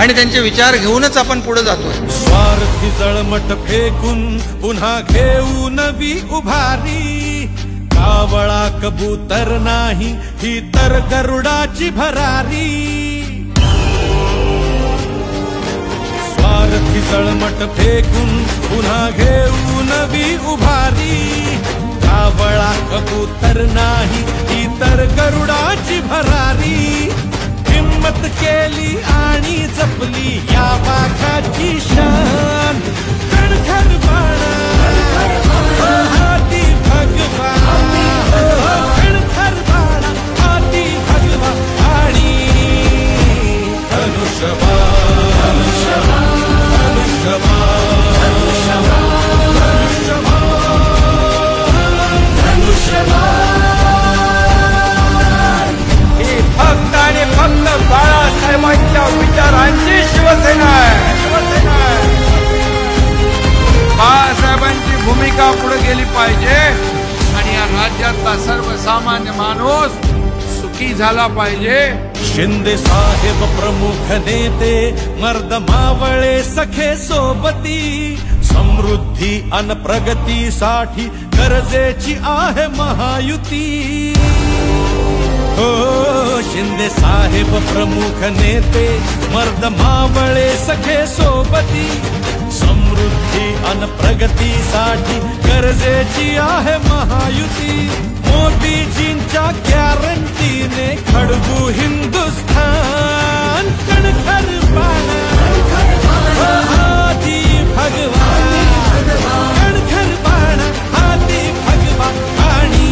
आणि त्यांचे विचार घेऊनच आपण पुढे जातोय। स्वार्थी जळमट फेकून पुन्हा घेऊ नवी उभारी, कावळा कबूतर नाही ही तर गरुडाची भरारी। स्वार्थी जळमट फेकून पुन्हा घेऊ नवी उभारी, कावळा कबूतर नाही ही तर गरुडाची भरारी। हिम्मत केली आणि जपली या वाघाची शान, कणखर बाळा हाती भगवान कणखर बाळा हाती भगवान आणि ही फक्त आणि फक्त बाळासाहेबांच्या विचारांची शिवसेना आहे। बाळासाहेबांची भूमिका पुढे गेली पाहिजे आणि या राज्यातला सर्वसामान्य माणूस सुखी झाला पाहिजे। शिंदे साहेब प्रमुख नेते मर्द मावळे सखे सोबती समृद्धी अन प्रगतीसाठी गरजेची आहे महायुती। हो शिंदे साहेब प्रमुख नेते मर्द मावळे सखे सोबती समृद्धी अन प्रगतीसाठी गरजेची आहे महायुती। मोदीजींच्या गॅरंटीने खडबू हिंदुस्थान कणखर पाना हाती भगवान कणखर पाना हाती भगवान आणि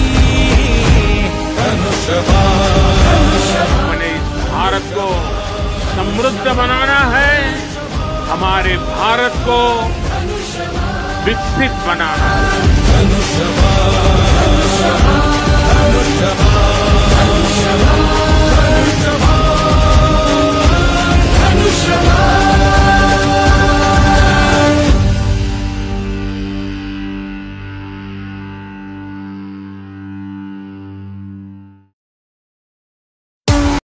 हमें इस भारत को समृद्ध बनाना है, हमारे भारत को विकसित बनाना है।